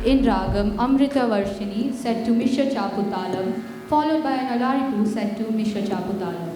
in Ragam Amrita Varshini set to Mishra Chaputalam, followed by an Alaripu set to Mishra Chaputalam.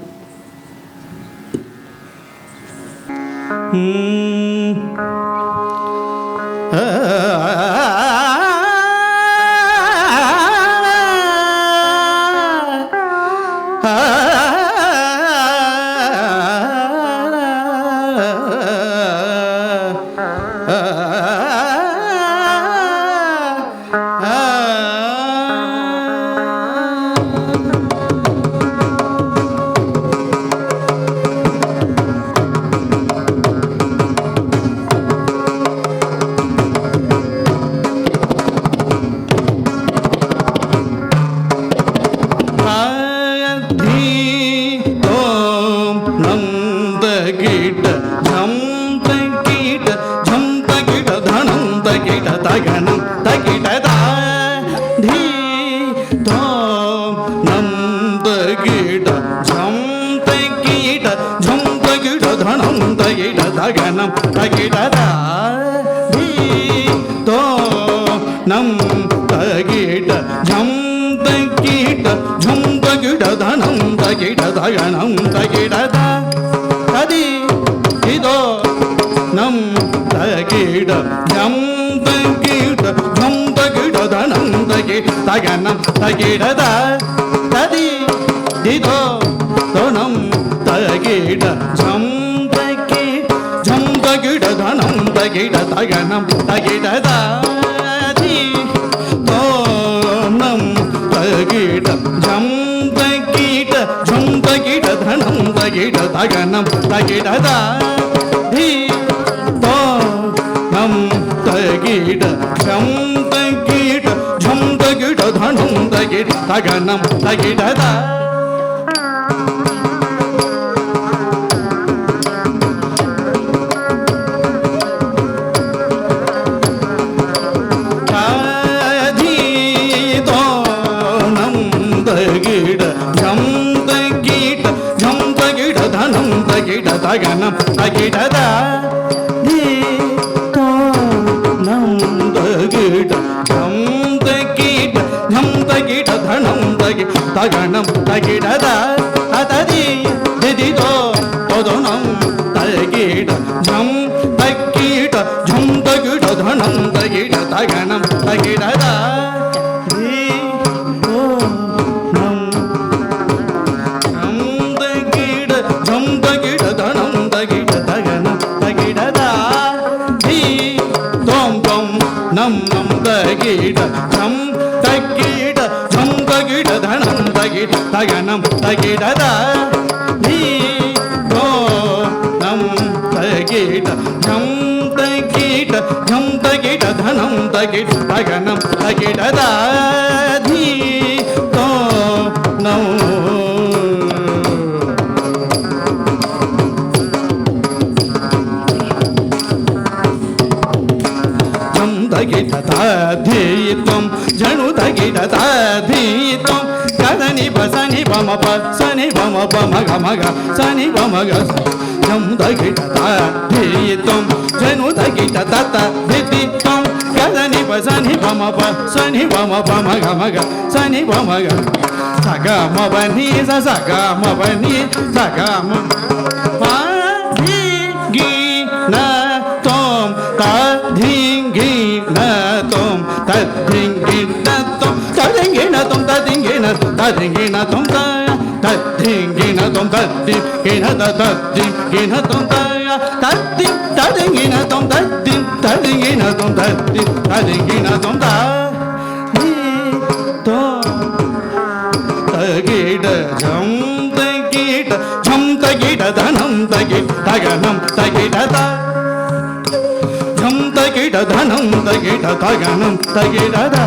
தகிட தனம் தகிட தகனம் தகிடத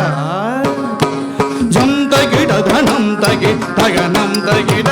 ஜம் தகிட தனம் தகி தகனம் தகிட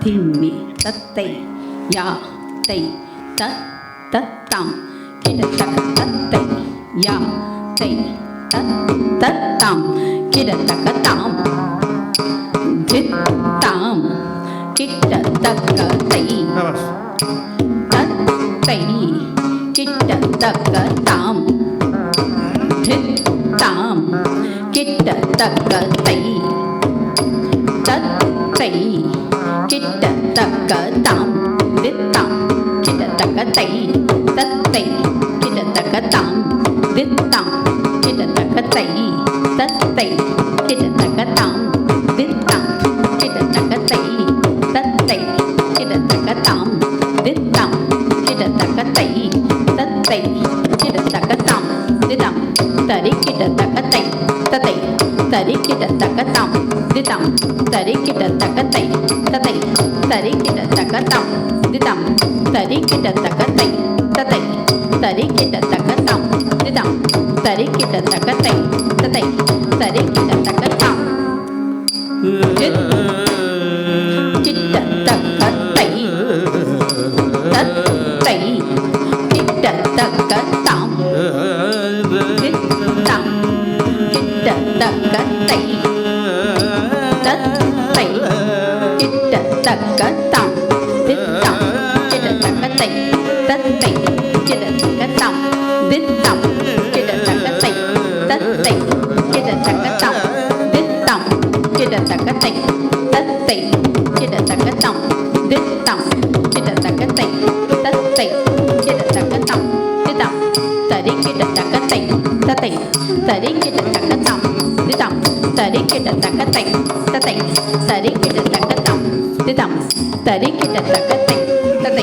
திம்மி தத்தை யா தை த தத்தாம் கிட தக தத்தை யா தை த தத்தாம் கிட தக தாம் தித்தாம் கிட்ட தக்க தை தத்தை கிட்ட தக்க தாம் தித்தாம் கிட்ட தக்க தை தத்தை கிட்ட தக்க தாம் தித்தாம் கிட்ட தக்க தை தத்தை கிட்ட தக்க தாம் தித்தாம் கிட்ட தக்க தை தத்தை கிட்ட தக்க தாம் தித்தாம் கிட்ட தக்க தை தத்தை கிட்ட தக்க தாம் தித்தாம் கிட்ட தக்க தை தத்தை கிட்ட தக்க தாம் தித்தாம் தரி கிட்ட தக்க தை தத்தை தரி கிட்ட தக்க தாம் தித்தாம் தரி கிட்ட தக்க தை தத்தை தரி கிட்ட தக்க தாம் தித்தாம் தரி கிட்ட தக்க தை தத்தை தரி கிட்ட தக்க தாம் தித்தாம் தரி கிட்ட தக்க தை தத்தை தரி கிட்ட தக்க தாம் கிட்ட தக்க தை தத்தை கிட்ட தக்க தாம் தித்தாம் கிட்ட தக்க தை தத்தை கிட்ட தக்க தாம் தித்தாம் கிட்ட தக்க தை தத்தை கிட்ட தக்க தாம் தித்தாம் கிட்ட தக்க தை தத்தை கிட்ட தக்க தாம் தித்தாம் கிட்ட தக்க தை தத்தை கிட்ட தக்க தாம் தித்தாம் கிட்ட தக்க தை தத்தை கிட்ட தக்க தாம் தித்தாம் தரி கிட்ட தக்க தை தத்தை தரி கிட்ட தக்க தாம் தித்தாம் தரி கிட்ட தக்க தை தத்தை தரி கிட்ட தக்க தாம் தித்தாம் தரி கிட்ட தக்க தை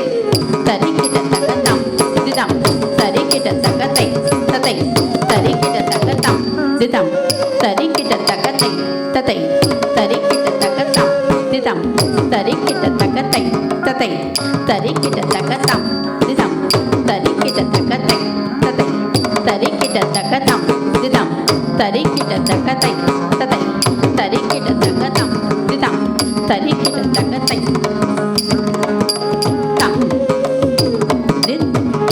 தத்தை தரி கிட்ட தக்க தாம் தித்தாம் தரி கிட்ட தக்க தை தத்தை தரி கிட்ட தக்க தாம் தித்தாம் தரி கிட்ட தக்க தை தத்தை தரி கிட்ட தக்க தாம் தித்தாம் தரி கிட்ட தக்க தை தத்தை தரி கிட்ட தக்க தாம் தித்தாம் தரி கிட்ட தக்க தை தத்தை தரி கிட்ட தக்க தாம் தித்தாம் தரி கிட்ட தக்க தை தத்தை தரி கிட்ட தக்க தாம் தித்தாம் தரி கிட்ட தக்க தை தாம் தித்தாம்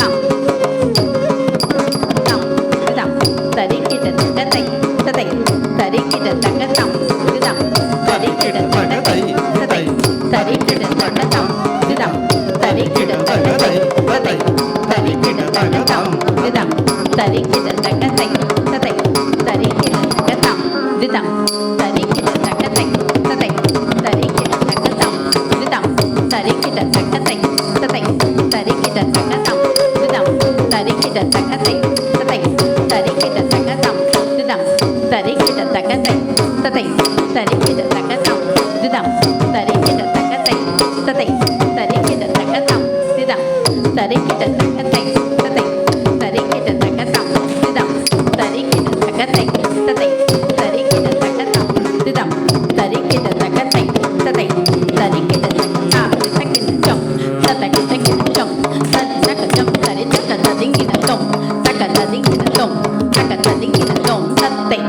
தாம் தித்தாம் தரி கிட்ட தக்க தை தத்தை தரி கிட்ட தக்க தாம் தித்தாம் தரி கிட்ட தக்க தை தத்தை தரி கிட்ட தக்க தாம் தித்தாம் தரி கிட்ட தக்க தை தத்தை தரி கிட்ட தக்க தாம் தித்தாம் தரி கிட்ட தக்க தை தத்தை தரி கிட்ட தக்க தாம் தித்தாம் தரி கிட்ட தக்க தை தத்தை தரி கிட்ட தக்க தாம் தித்தாம் தரி கிட்ட தக்க தை தத்தை தரி கிட்ட தக்க தாம் தித்தாம் தரி கிட்ட தக்க தை தத்தை தரி கிட்ட தக்க தாம் தித்தாம் தரி கிட்ட தக்க தை தத்தை தரி கிட்ட தக்க தாம் தித்தாம் தரி கிட்ட தக்க தை தத்தை தரி கிட்ட தக்க தாம் தித்தாம் தரி கிட்ட தக்க தை தத்தை தரி கிட்ட தக்க தாம் தித்தாம் தரி கிட்ட தக்க தை தத்தை தரி கிட்ட தக்க தாம் தித்தாம் தரி கிட்ட தக்க தை தத்தை தரி கிட்ட தக்க தாம் தக்கின ஜம் தத்த கிட்ட கிட்ட ஜம் தக்க ஜம் தரி தக்க ததிங்கின ஜம் தக்க ததிங்கின ஜம் தக்க ததிங்கின ஜம் தத்தை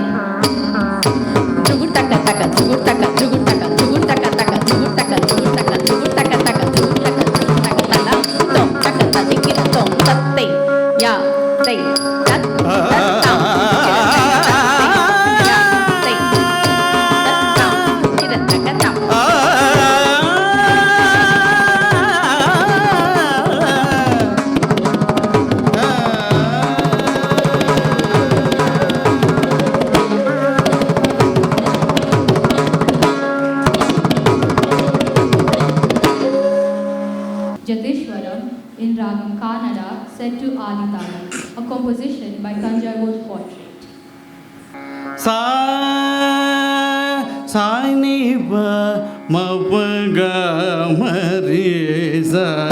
ஜுகுர் தக்க தக்க ஜுகுர் தக்க ஜுகுர் தக்க ஜுகுர் தக்க தக்க ஜுகுர் தக்க ஜுகுர் தக்க ஜுகுர் தக்க தக்க ஜுகுர் தக்க ஜுகுர் தக்க தல ஜம் தக்க ததிங்கின ஜம் தத்தை யா தை தத் தத்தாம் யா தை தத்தாம் கிட தக்க தாம் Jateshwaram in Ragam Kannada set to Aditalam, a composition by Tanjavur Portrait. Sa ni ba ma pa ga ma re sa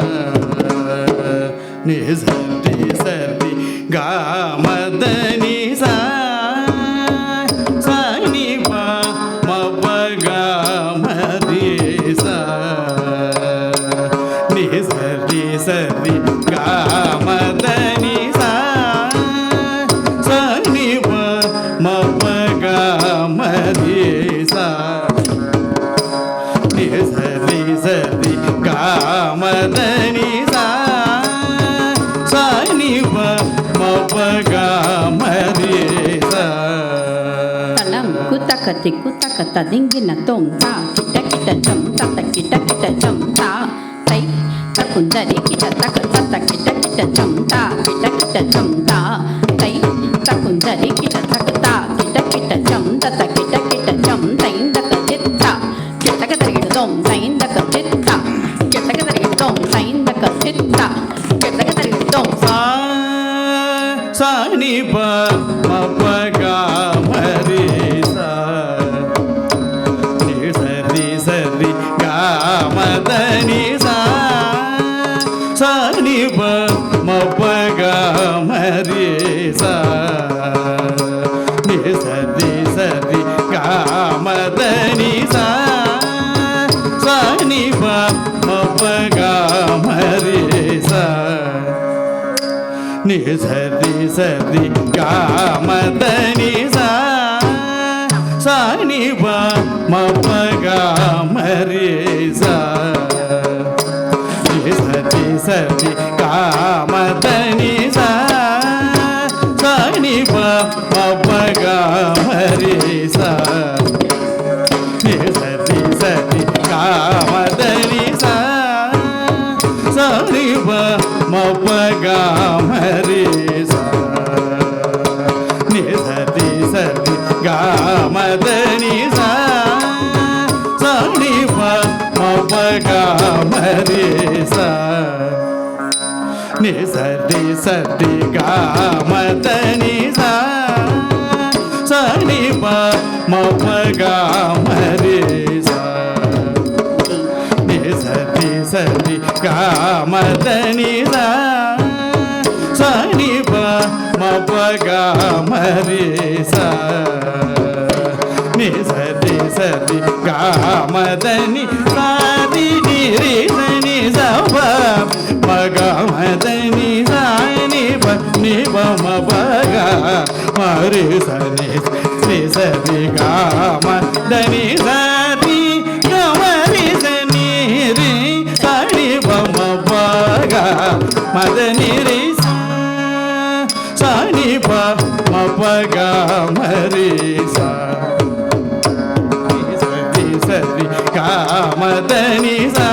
ni sa ri ga ma da ni sa ni ba ma pa ga ma re sa ni sa ri ga ma da ni sa ni ba ma pa ga ma re sa ni sa ri ga ma da ni sa ni ba ma pa ga ma re sa Talam kutakati kutakata dingina tom ta kita kita jam ta ta kita kita jam ta tai takundari kita takata kita kita jam ta kita kita jam ta tai takundari kita takata kita kita jam ta ta kita kita jam tai daka jitta kita kadari dom tai daka jitta kita kadari dom tai daka jitta kita kadari dom sa ni ba ma pa ga ma re sa ni sa ri ga ma da ni sa ni ba ma pa ga ma re sa ni sa ri ga ma da ni sa ni ba ma pa ga ma re sa ni sa ri ga ma da ni sa ni ba ma pa ga ma re sa ni sa ri ga ma da ni sa ni ba ma pa ga ma re sa ni sa ri ga ma da ni sa ni ba ma pa ga ma re sa ni sa ri ga ma da ni sa ni ba ma pa ga ma re sa ni sa ri ga ma da ni sa ni ba ma pa ga ma re sa ni sa ri ga ma da ni sa ni ba ma pa ga ma re sa ni sa ri ga ma da ni sa ri ni sa ba ma ga ma da ni sa ni ba ma pa ga ma re sa ni sa ri ga ma da ni sa ri ga ma re sa ni ri sa ni ba ma pa ga ma da ni ri sa ni ba ma pa ga ma re sa ni sa ri ga ma da ni sa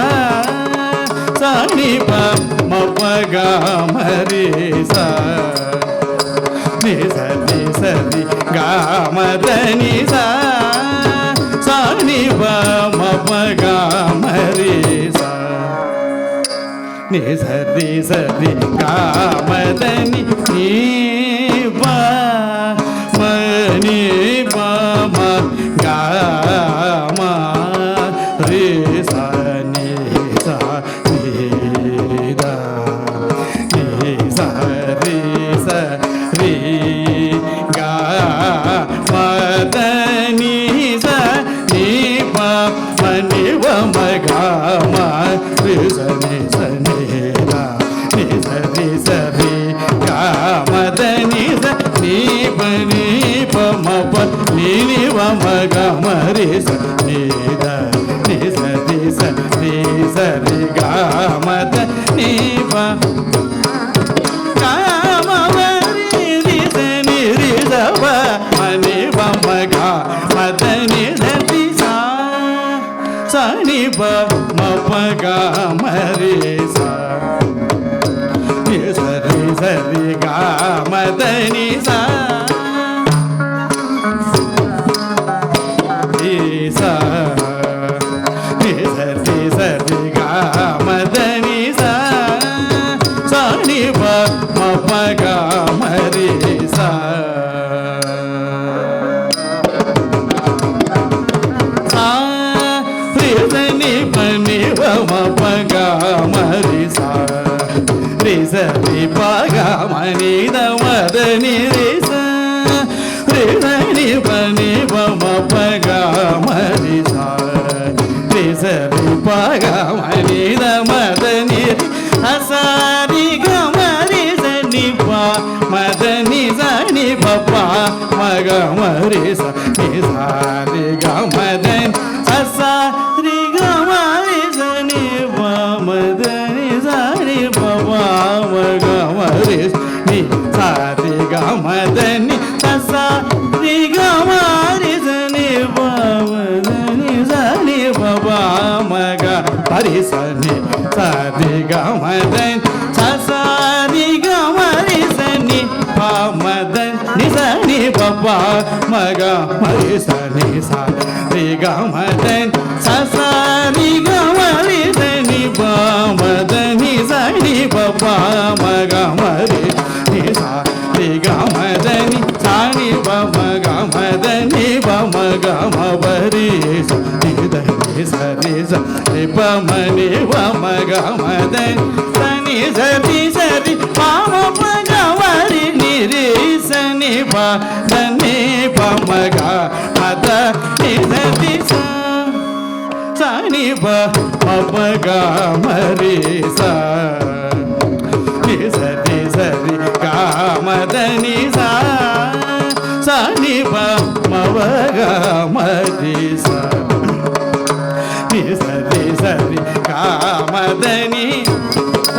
ni ba ma pa ga ma re sa ni sa ri ga ma da ni sa ni ba ma pa ga ma re sa ni sa ri ga ma da ni ba ma ga ma re sa ni sa ri ga ma da ni sa ni ba ma ni ba ma ga ma re sa ni da ni sa ri ga ma da ni sa ni ba ma pa ni ba ma ga ma re sa ni da ni sa ri ga ma da ni ba ga ma ri sa ni ri sa ba ma ni ba ma ga ma da ni sa ni ba ma pa ga ma re sa ni sa ri ga ma da ni sa ni sa ri ga ma da ni sa ನೀದ ಮದ ನಿರಿಸ ನಿ ಬನಿ ಬಮ ಪಗ ಮರಿ ಸ ರಿ ಪಗ ಮನಿದ ಮದ ನಿರಿ ಹಸಾರಿ ಗ ಮರಿ ಸ ನಿ ಪ ಮದ ನಿ ಸ ನಿ ಪ ಪ ಮಗ ಮರಿ ಸ ನಿ ಸ ರಿ ಗ ಮದ ಹಸಾ ರಿ ಗ ಮರಿ ಸ ನಿ ಪ ಮದ ನಿ ಸ ನಿ ಪ ಪ ಮಗ ಮರಿ ನಿ ಸ ರಿ ಗ ಮದ ನಿ ಹಸಾ ರಿ ಗ ಮರಿ ಸ ನಿ ಪ ಮದ ನಿ ಸ ನಿ ಪ ಪ ಮಗ ಮರಿ ಸ ನಿ ಸ ರಿ ಗ ಮದ ಹಸಾ ರಿ ಗ ಮರಿ ಸ ನಿ ಪ ಮದ ನಿ ಸ ನಿ ಪ ಪ ಮಗ ಮರಿ ಸ ನಿ ಸ ರಿ ಗ ಮದ ಹಸಾ ರಿ ಗ ಮರಿ ಸ ನಿ ಪ ಮದ ನಿ ಸ ನಿ ಪ ಪ ಮಗ ಮರಿ ನಿ ಸ ರಿ ಗ ಮದ ನಿ ಸ ನಿ ಪ ಮಗ ಮದ ನಿ ಪ ಮಗ ಮರಿ ಸ ನಿ ದ ನಿ ಸ ರಿ ಸ ರಿ ಪ ಮ ನಿ ಪ ಮಗ ಮದ ಸ ನಿ ಸ ರಿ ಸ ರಿ ಪ ಮ ಮಗ ಮರಿ ನಿ ರಿ ಸ ನಿ ಪ ದ ನಿ ಪ ಮಗ ಮದ ನಿ ಸ ರಿ ಸ ಸ ನಿ ಪ ಮಗ ಮರಿ ಸ ನಿ ಸ ರಿ ಸ ರಿ ಗ ಮದ ನಿ ಸ ಸ ನಿ ಪ ಮಗ ಮರಿ ಸ ನಿ ಸ ರಿ ಸ ರಿ ಗ ಮದ ನಿ ಸ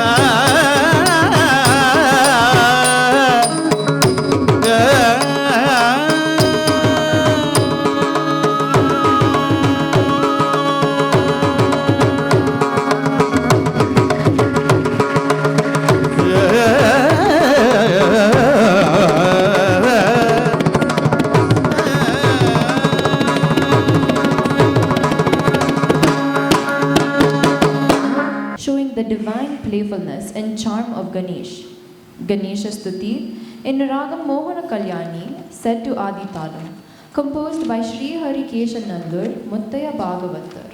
showing the divine playfulness and charm of Ganesh. Ganesha Stuti in Ragam Mohana Kalyani set to Adi Talam, composed by Sri Hari Keshan Nandur, Muttaya Bhagavatar.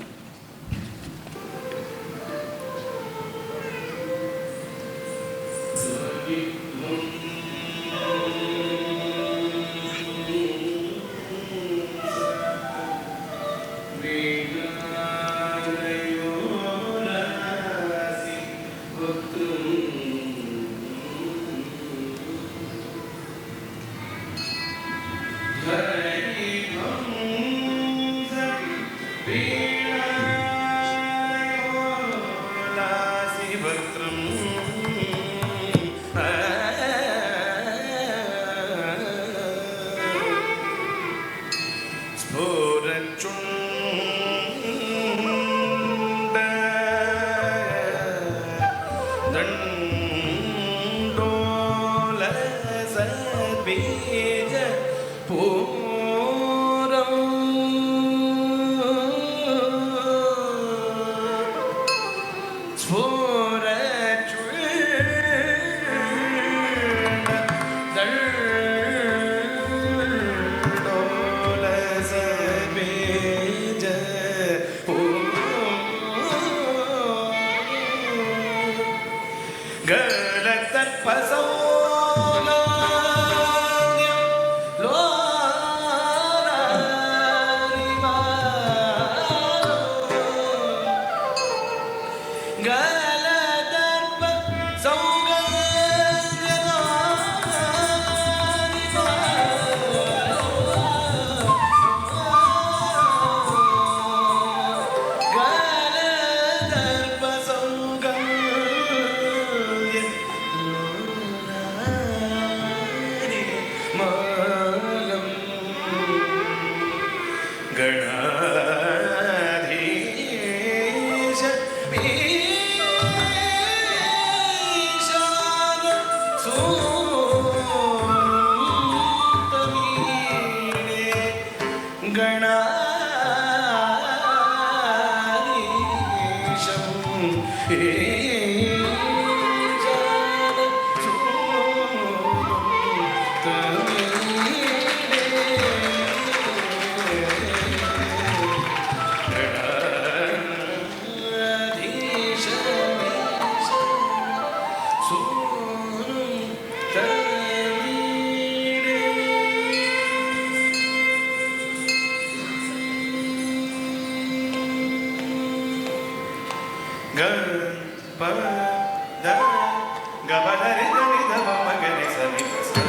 ಗಬಗರಿ ಧನಿ ಧಮ ಮಗರಿ ಸರಿ ಸ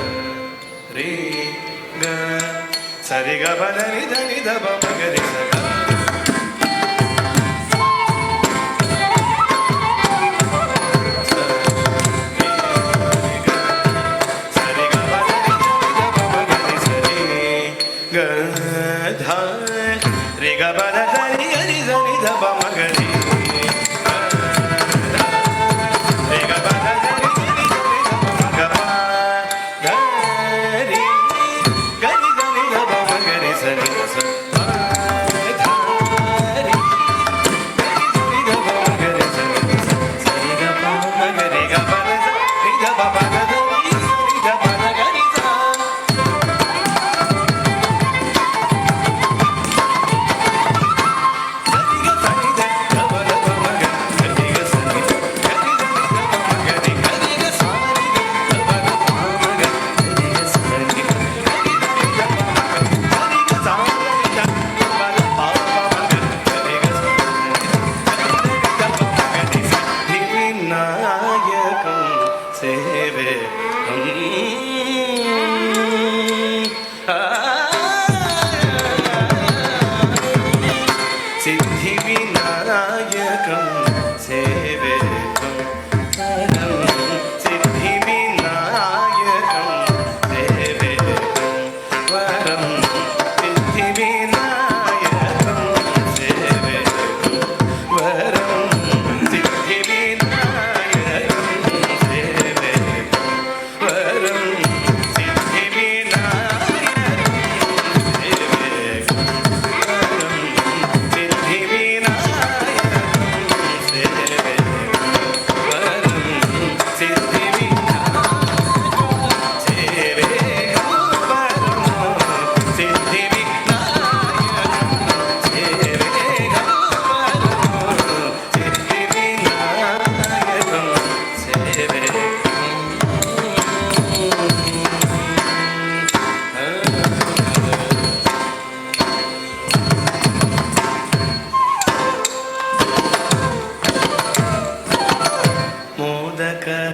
ರೇ ಗ ಸರಿ ಗಬಗರಿ ಧನಿ ಧಮ ಮಗರಿ ಸ रे ग ब ध रि ग रि ध नि ध ब म ग रि रे ग ब ध रि ग रि ध नि ध ब म ग प ग रि ग रि ध नि ध ब म ग रि स रि ग स प ध रि ग रि ध नि ध ब म ग रि स रि ग स स रि ग प म ग रि ग ब ध रि ध ब प ग ध रि ध प ध ग रि ध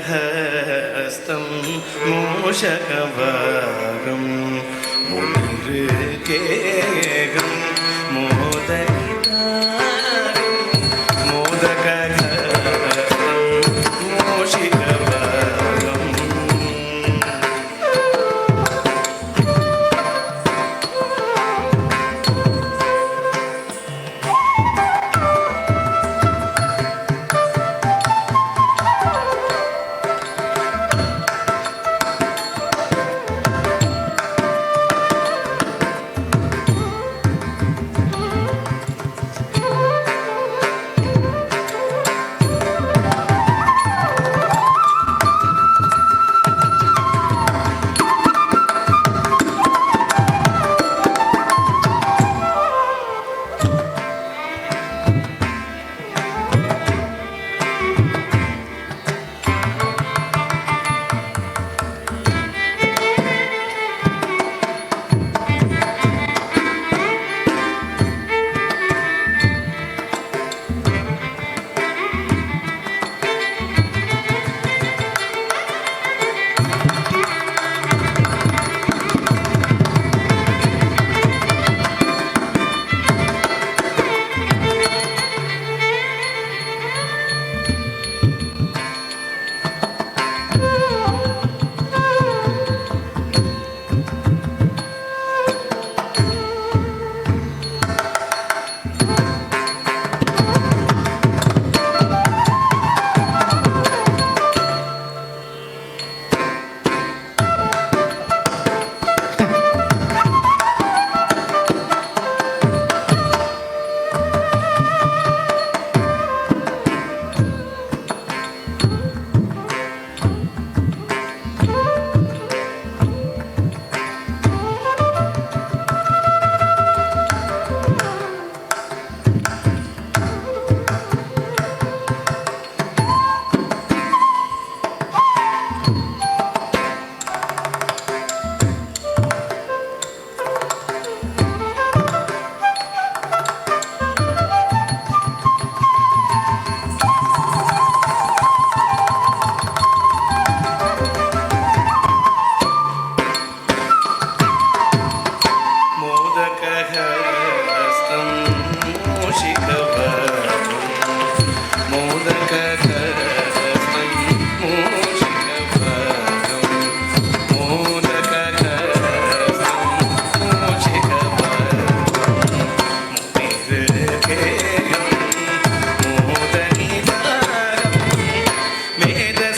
मोदकहस्तं मूषकवाहं मुनिर्केगं मोदयितारं मोदकहस्तं मूषिकवाहम्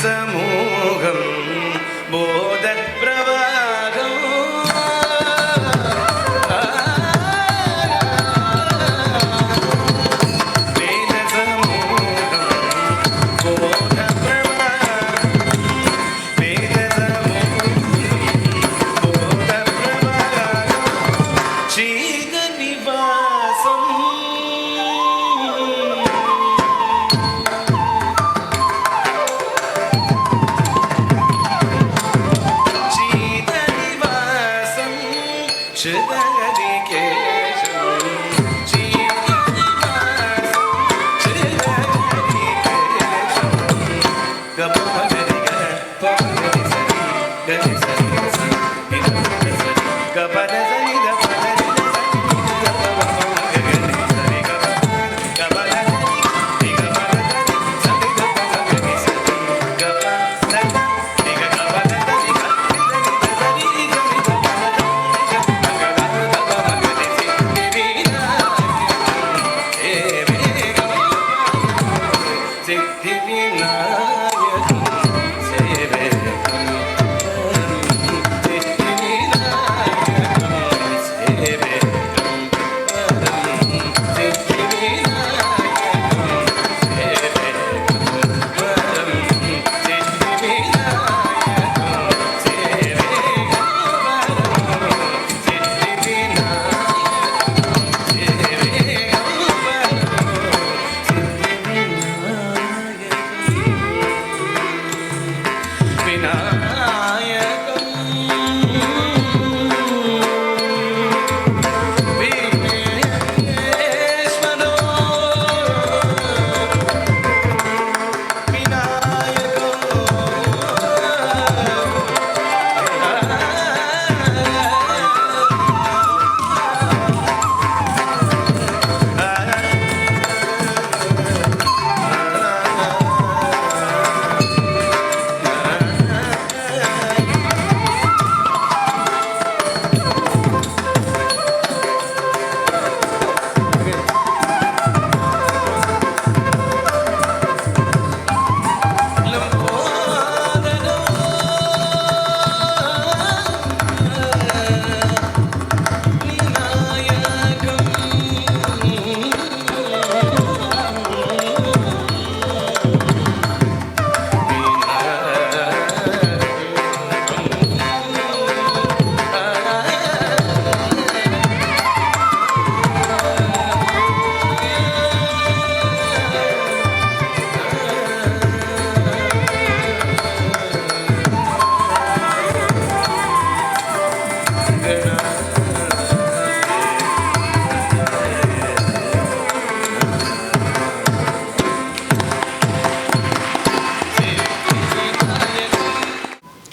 समूहं बोधप्रवाहं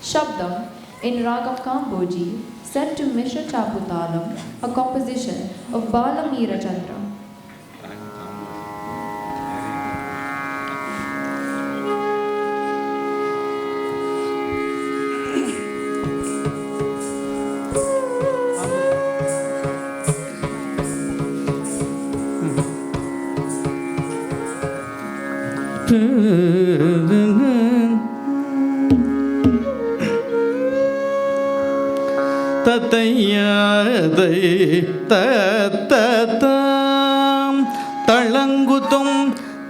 Shabdam in Ragam Kamboji, set to Mishra Chaputalam, a composition of Bala Meera Chandra. தத்தையாதை தத்ததாம் தளங்குதும்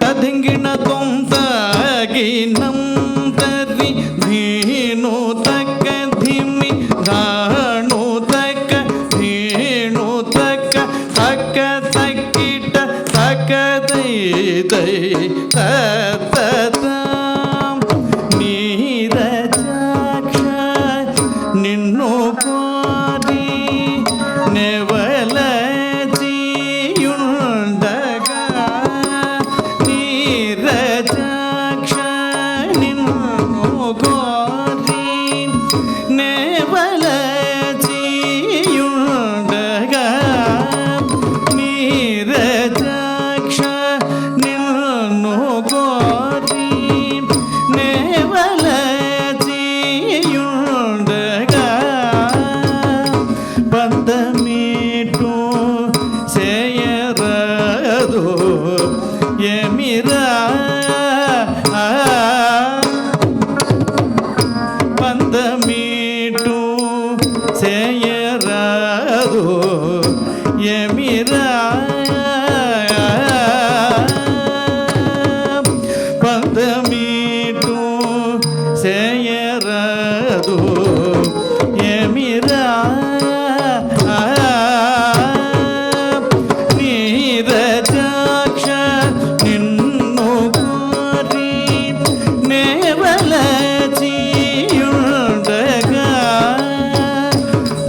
ததிங்கிணதும் தாகினம் தரி தீனு தக்க திமி தானு தக்க தீனு தக்க தக்க தக்கிட்ட தக்க தை தை தத்ததாம் நீரஜாಕ್ಷ நின்னு చేయరదు ఏమిరా నీరజాక్ష నిన్ను కోరి నేవలచియుండగా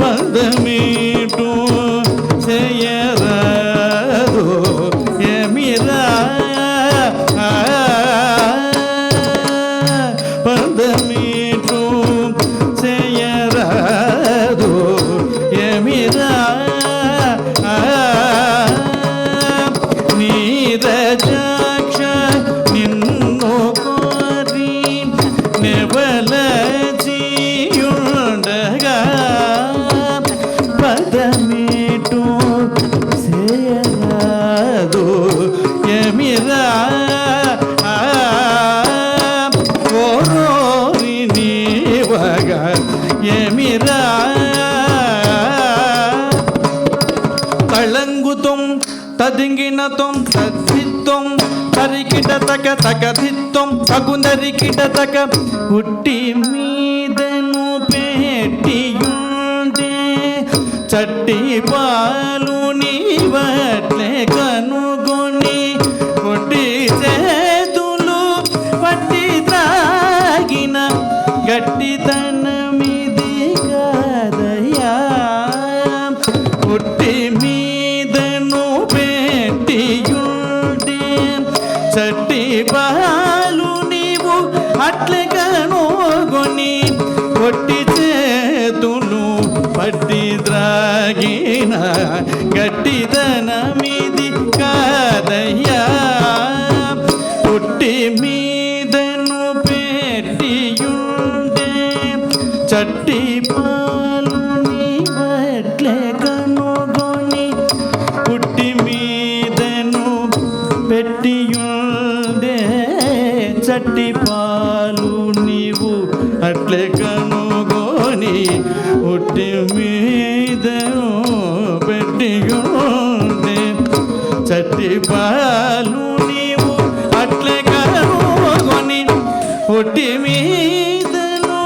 పదమీటు చేయరదు ఏమిరా పదమీటు చేయరదు ఏమిరా నీరజాక్ష నిన్ను కోరి నెవలచియుండగా పదమీటు చేయరాదు ఏమిరా ఓరోరి నీవగా ఏమిరా తళంగుతం తదింగినతం తద్ధిత్వం తరికిటతక తకధిత్వం తగుందరికిటతక ಹುಟ್ಟಿ మీదను పెట్టియుండే చట్టి పాలు నీవట్లే కనుగొని కొట్టి చేతులు పట్టి త్రాగిన గట్టితనమిది కాదయ్యా ಹುಟ್ಟಿ మీదను పెట్టియుండే చట్టి పాలు నీవు అట్లే కనుగొని కొట్టి చేతులు పట్టి త్రాగిన గట్టిదనమిది కాదయ్యా పుట్టి మీదను పెట్టియుండే చట్టి పాలు నీవట్లే కనుగొని పుట్టి మీదను పెట్టియుండే చట్టి పాలు నీవు అట్లే కనుగొని పుట్టి మీదను పెట్టియుండే చట్టి పాలు నీవు అట్లే కనుగొని పుట్టి మీదను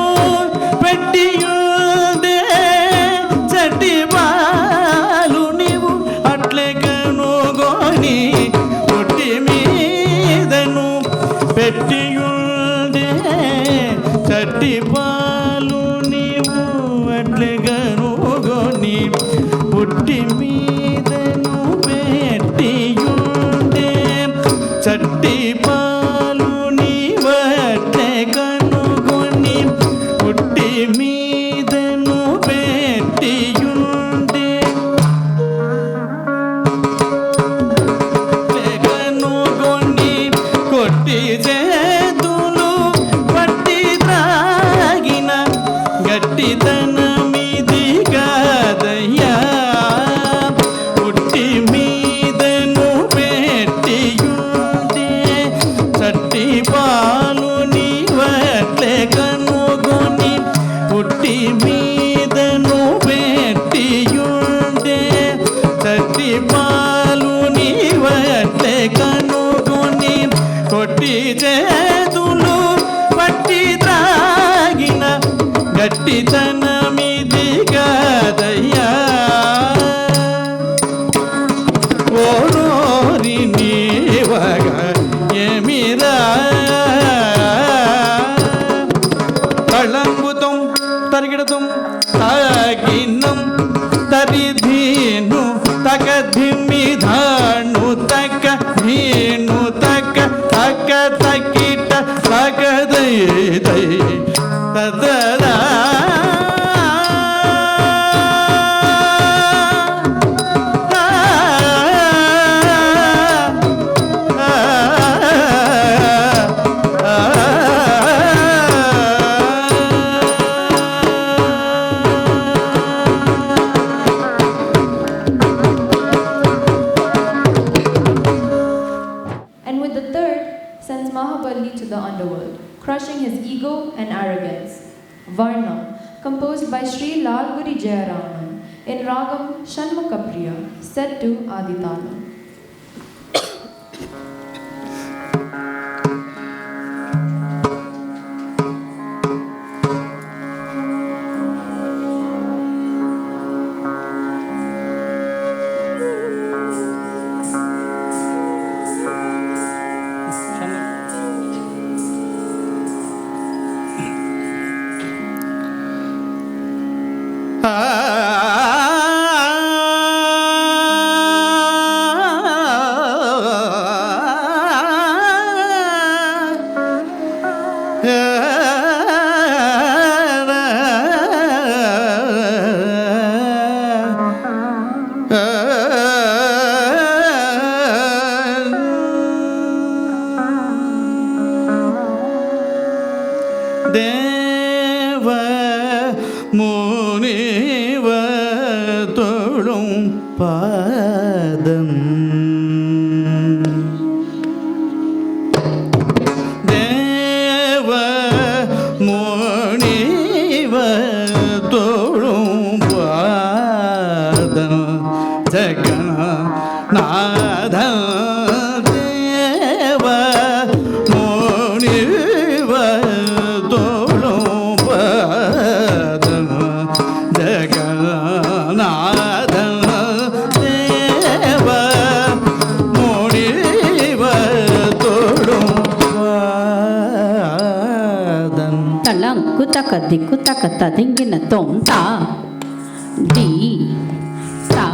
పెట్టియుండే చట్టి పాలు నీవు అట్లే కనుగొని పుట్టి మీదను పెట్టియుండే చట్టి పాలు నీవు అట్లే కనుగొని పుట్టి మీదను పెట్టియుండే చట్టి పాలు నీవు అట్లే కనుగొని పుట్టి మీదను పెట్టియుండే కనుగొని కొట్టి చేతులు పట్టి త్రాగిన గట్టితనమిది కాదయ్యా పుట్టి మీదను పెట్టియుండే చట్టి పాలు నీవట్లే కనుగొని పుట్టి మీదను పెట్టియుండే చట్టి పాలు నీవట్లే కనుగొని కొట్టి చేతులు పట్టి త్రాగిన గట్టితనమిది కాదయ్యా ఓరోరి నీవగా ఏమిరా తళంగుతం తరిగిడతం తాగినం తరిధీను తకధిమిధాను తక ధీను తక తక తకిట తకదై దై తదరా And with the third, sends Mahabali to the underworld, crushing his ego and arrogance. Varna, composed by Sri Lalguri Jayaraman in Ragam Shanmukapriya, set to Aditalam. தேவ முனிவ தொழும் பாதம் தேவ முனிவ தொழும் பாதம் ஜகநாத தேவ முனிவ தொழும் பாதம் ஜகநாத தேவ முனிவ தொழும் பாதம் தளங்கு தக்க திக்கு தக்க ததிங்கின தொம் தா டி தா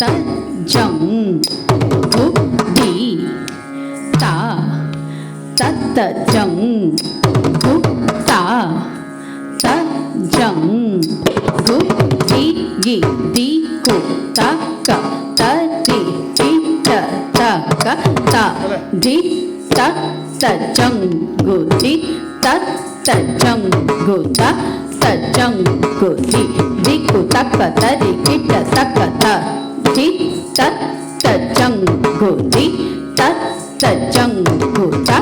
த ஜங் கு டி தா தத்த ஜங் கு தா த ஜங் கு டி கி தி கு த க த டி டி த த க த டி த த ஜங் கு டி த த ஜங் கு த த ஜங் கு டி தி கு த க த டி கி ட த க த டி த த ஜங் கு டி த த ஜங் கு த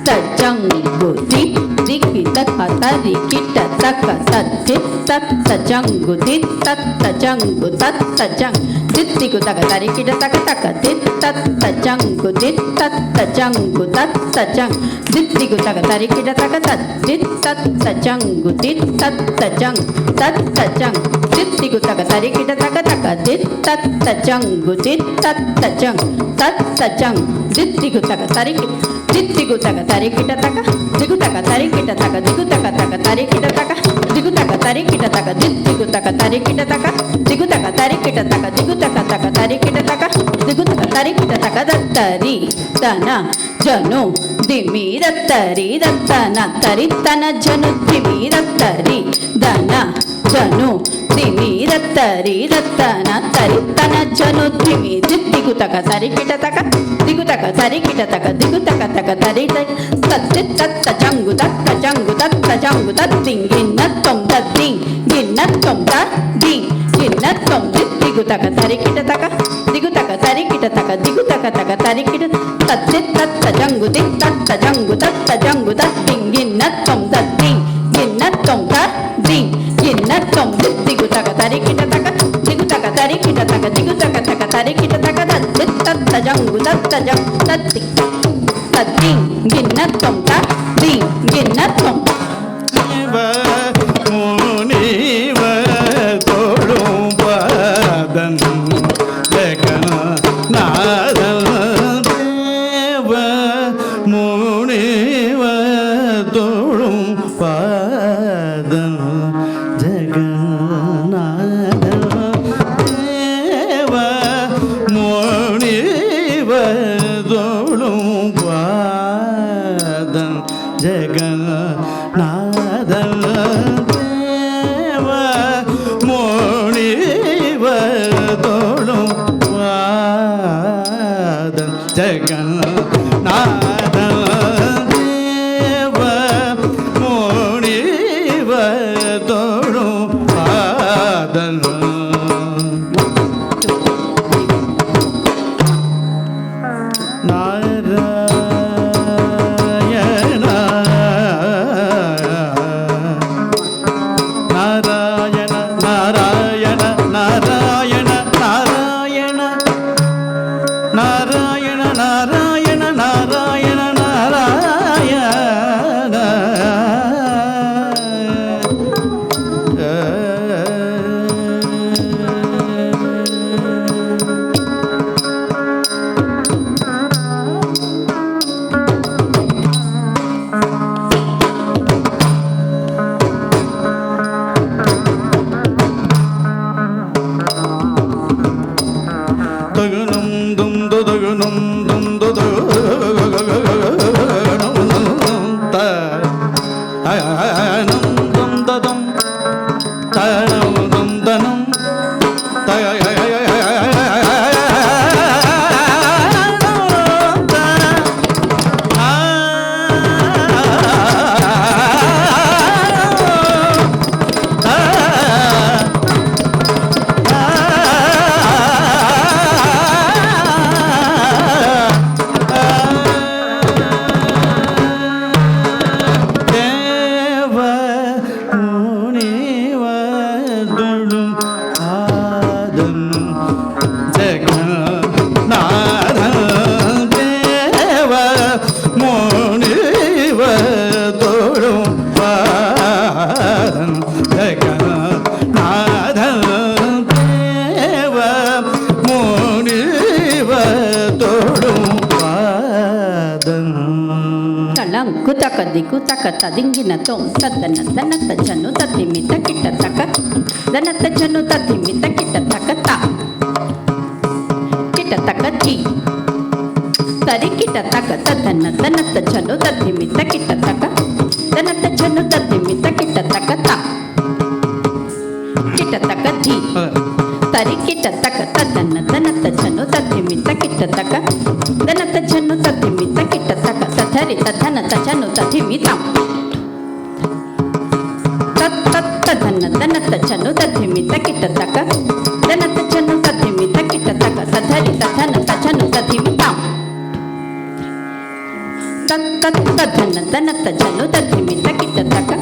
த ஜங் கு டி தி கி த க த டி கி ட த க த டி த த ஜங் கு டி த த ஜங் கு த த ஜங் தி தி கு த க த டி கி ட த க த க டி த த ஜங் கு டி த த ஜங் கு த த ஜங் தி தி கு த க த டி கி ட த க த டி த த ஜங் கு டி த த ஜங் த த ஜங் தி தி கு த க த டி கி ட த க த க டி த த ஜங் கு டி ತ ತ ಜಂಗ್ ತತ್ತ ಜಂಗ್ ದಿತ್ತಿಗು ತಕ ತರಿಕಿ ದಿತ್ತಿಗು ತಕ ತರಿಕಿಟ ತಕ ದಿಗು ತಕ ತರಿಕಿಟ ತಕ ದಿಗು ತಕ ತಕ ತರಿಕಿಟ ತಕ ದಿಗು ತಕ ತರಿಕಿಟ ತಕ ದಿತ್ತಿಗು ತಕ ತರಿಕಿಟ ತಕ ದಿಗು ತಕ ತರಿಕಿಟ ತಕ ದಿಗು ತಕ ತಕ ತರಿಕಿಟ ತಕ ದಿಗು ತಕ ತರಿಕಿಟ ತಕ ದತ್ತರಿ ತನ ಜನು ದಿಮಿ ದತ್ತರಿ ದತ್ತನ ತರಿತನ ಜನು ದಿಮಿ ದತ್ತರಿ ದನ ಜನು ದಿಮಿ ದತ್ತರಿ ದತ್ತನ ತರಿತನ ಜನು ದಿಮಿ ದಿತ್ತಿಗು ತಕ ತರಿಕಿಟ ತಕ ದಿಗು ತಕ ತರಿಕಿಟ ತಕ ದಿಗು ತಕ ತಕ ತರಿತ ತತ್ತಿ ತತ್ತ ಜಂಗು ತತ್ತ ಜಂಗು ತತ್ತ ಜಂಗು ತತ್ತಿಂಗ್ ಗಿನ್ನತ್ತೊಂ ತತ್ತಿಂಗ್ ಗಿನ್ನತ್ತೊಂ ತತ್ತಿಂಗ್ ಗಿನ್ನತ್ತೊಂ ದಿತ್ತಿಗು ತಕ ತರಿಕಿಟ ತಕ ದಿಗು ತಕ ತರಿಕಿಟ ತಕ ದಿಗು ತಕ ತಕ ತರಿಕಿಟ ತತ್ತಿ ತತ್ತ ಜಂಗು ದಿ ತತ್ತ ಜಂಗು ತತ್ತ ಜಂಗು ತತ್ತಿಂಗ್ ಗಿನ್ನತ್ತೊಂ ತತ್ತಿಂಗ್ ಗಿನ್ನತ್ತೊಂ ತತ್ತಿಂಗ್ ಗಿನ್ನತ್ತೊಂ ದಿತ್ತಿಗು ತಕ ತರಿಕಿಟ ತಕ ದಿಗು ತಕ ತರಿಕಿಟ ತಕ ದಿಗು ತಕ ತಕ ತರಿಕಿಟ ತಕ ತತ್ತಿ ತತ್ತ ಜಂಗು ತತ್ತ ಜಂಗು ತತ್ತಿ ತತ್ತಿಂಗ್ ಗಿನ್ನತ್ತೊಂ ತತ್ತಿಂಗ್ ಗಿನ್ನತ್ತೊಂ முனிவ தொழும் பாதம் ஜெகநாதன் தேவ முனிவ தொழும் பாதம் Diku taka tadingina tom tadana danata chanu tatimita kita taka danata chanu tatimita kita taka ta kita taka ji tadi kita taka tadana danata chanu tatimita kita taka danata chanu tatimita kita taka ta kita taka ji tadi kita taka tadana danata chanu tatimita kita taka danata chanu tatimita kita taka tathari tathana tachanu tathimitam tadana danata chanu tathimita kita taka danata chanu tathimita kita taka tathari tathana tachanu tathimitam tadana danata chanu tathimita kita taka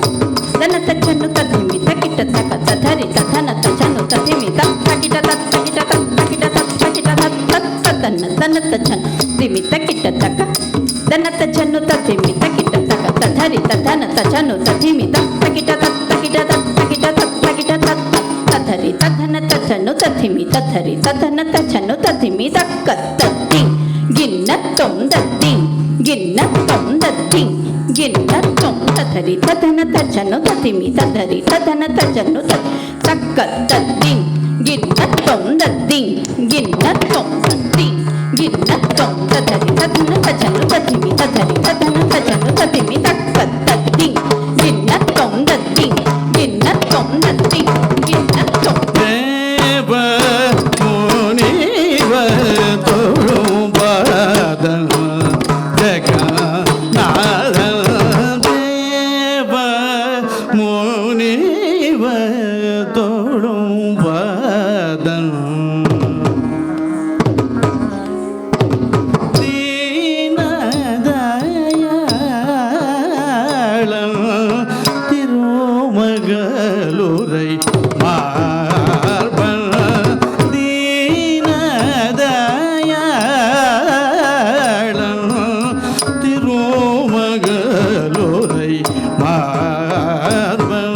danata chanu tathimita kita taka tathari tathana tachanu tathimitam takita takita takita takita tadana danata chanu tathimita kita taka danata chanu tathimita kita taka tathari tathana tachanu tathimita takita takita takita takita tathari tathana tachanu tathimita tathari tathana tachanu tathimita kattating ginnatom dating ginnatom dating ginnatom tathari tathana tachanu tathimita tathari tathana tachanu takkattating ginnatom dating ginnatom dating ginnatom tathari tathana tachanu tathimita tathari tathana tachanu tathimita kattating ginnatom dating ginnatom dating ginnatom தேவ முனிவ தொழும் பாதம் ஜெகநாத தேவ முனிவ தொழும் பாதம் திருமகளுரை மார்பன் தீனதயாளன் திருமகளுரை மார்பன்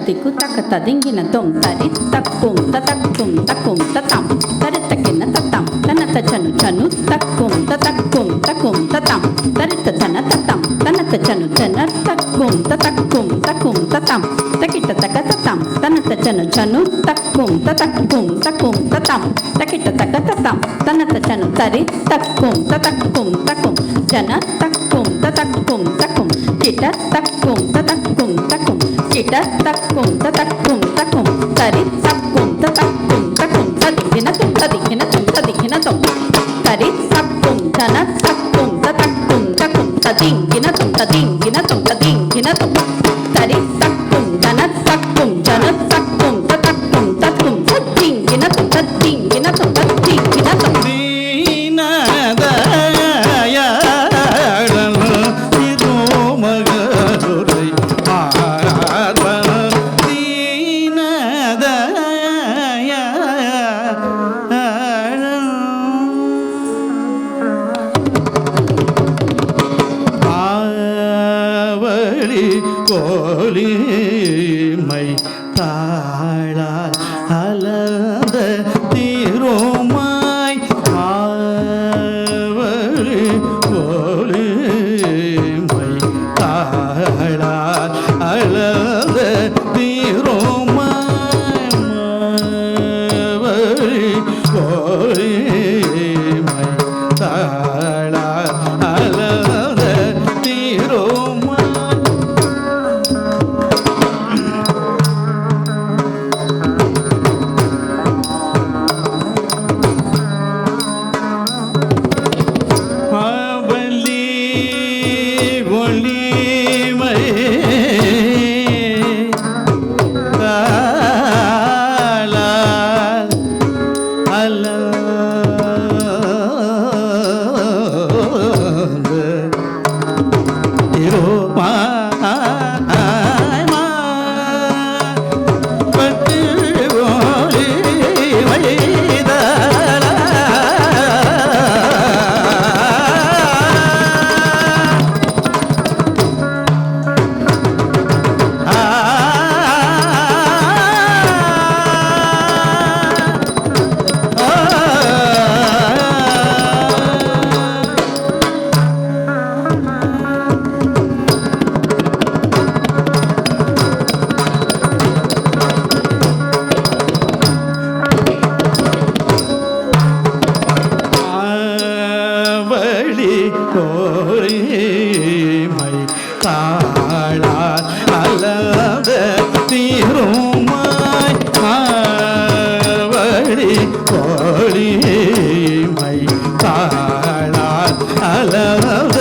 ದಿಕ್ಕು ತಕ್ಕ ತದಿಂಗಿನ ತೊಂ ತರಿ ತಕ್ಕುಂ ತತಕ್ಕುಂ ತಕ್ಕುಂ ತತಂ ತರಿ ತಕ್ಕಿನ ತತ್ತಂ ತನ ತಚನು ಚನು ತಕ್ಕುಂ ತತಕ್ಕುಂ ತಕ್ಕುಂ ತತಂ ತರಿತ ತನ ತತ್ತಂ ತನ ತಚನು ಚನ ತಕ್ಕುಂ ತತಕ್ಕುಂ ತಕ್ಕುಂ ತತಂ ತಕಿಟ ತಕ ತತಂ ತನ ತಚನು ಚನು ತಕ್ಕುಂ ತತಕ್ಕುಂ ತಕ್ಕುಂ ತತಂ ತಕಿಟ ತಕ ತತಂ ತನ ತಚನು ತರಿ ತಕ್ಕುಂ ತತಕ್ಕುಂ ತಕ್ಕುಂ ಜನ ತಕ್ಕುಂ ತತಕ್ಕುಂ ತಕ್ಕುಂ ಕಿಟ ತಕ್ಕುಂ ತತಕ್ಕುಂ ತಕ್ಕುಂ ಕಿಟ ತಕ್ಕುಂ ತತಕ್ಕುಂ ತಕ್ಕುಂ ತರಿ ತಕ್ಕುಂ ತತಕ್ಕುಂ ತಕ್ಕುಂ ತದಿಗಿನ ತುಂ ತದಿಗಿನ ತುಂ ತದಿಗಿನ ತುಂ ತರಿ ತಕ್ಕುಂ ಜನ ತಕ್ಕುಂ ತತಕ್ಕುಂ ತಕ್ಕುಂ ತದಿಂಗಿನ ತುಂ ತದಿಂಗಿನ ತುಂ ತದಿಂಗಿನ ತುಂ ತರಿ ತಕ್ಕುಂ ಜನ ತಕ್ಕುಂ ಜನ ತಕ್ಕುಂ ತತಕ್ಕುಂ ತಕ್ಕುಂ ತದಿಂಗಿನ ತುಂ ತದಿಂಗಿನ ತುಂ ತದಿಂಗಿನ ತುಂ கோலிமை தாழால் அலந்த தீரோமாய் ஆவலி கோலிமை தாழால் அலந்த தீரோமாய் ஆவலி கோலிமை தாழால் அலந்த தீரோமாய் கோலிமை தாழால் அலந்த தீரோமாய் ஆவலி கோலிமை தாழால் அலந்த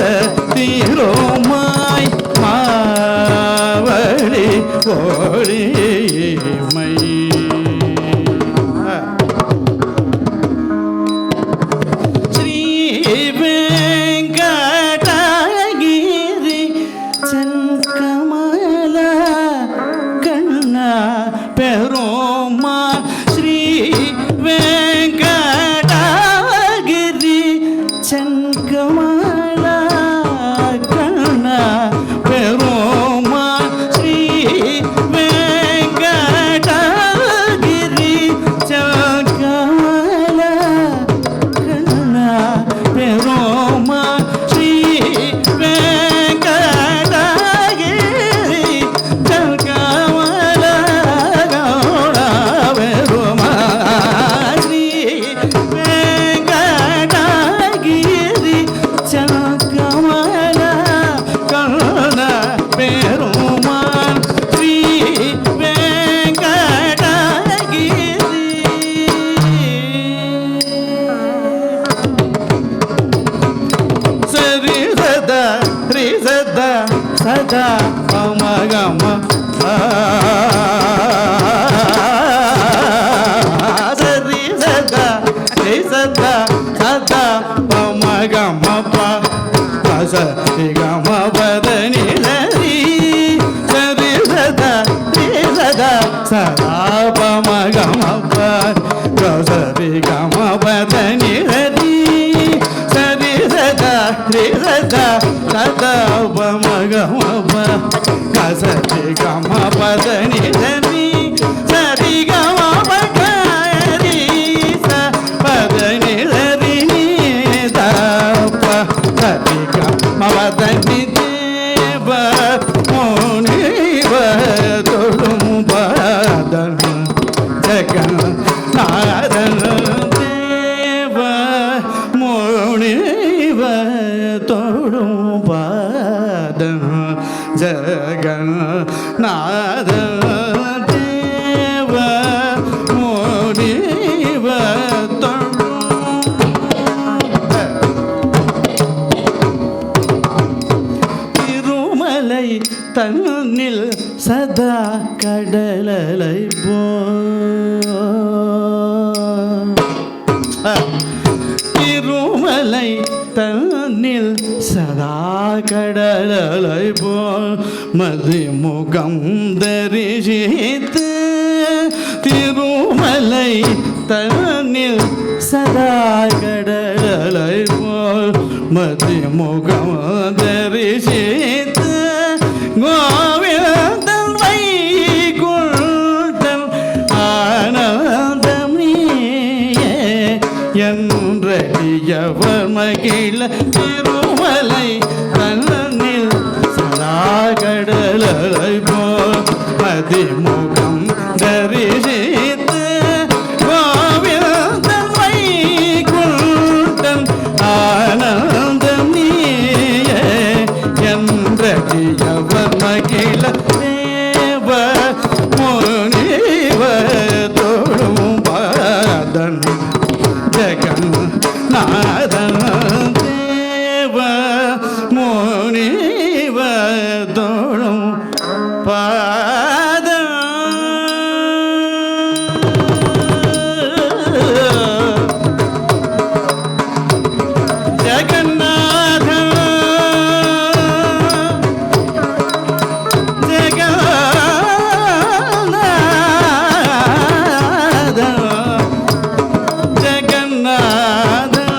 தீரோமாய் ஆவலி கோலிமை பெருமா ஸ்ரீ வெங்கடகிரி செங்கமலா கண்ண பெருமா ஸ்ரீ வெங்கடகிரி செங்கமலா கண்ண பெருமா ஸ்ரீ வெங்கடகிரி செங்கமலா சதா பமகம சரி சதா சதா சதா பமகம சரி கம பதனி சரி சரி சதா சதா சதா பமகம சரி கம பதனி சரி சரி சதா रे सदा सदा मगम सति गम पदनी धनी सरि गम पदनी धरी दप सति गम पदनी देव मुनिव तोड़ुम बदन जगन नारन देव मुनिव तोड़ुम बदन जगन नारन देव मुनिव திருமலை தன்னில் சதா கடலலை போ திருமலை தன்னில் சதா கடலலை போல் மதிமுகம் தரிசித்து திருமலை தன்னில் சதா கடலலை போல் மதிமுகம் தரிசித்து கோவிந்தன் வைகுண்டன் ஆனந்தம் நீயே என்றவர் மகிழ திருமலை தன்னில் சதா கடலலை போல் மதிமுகம் தரிசித்து கோவிந்தன் வைகுண்டன் ஆனந்தம் நீயே என்றவர் மகிழ தேவ முனிவ தோடும் பாதன் ஜகன் நாதன் தேவ முனிவ தோடும் பாதன் ஜகநாதன்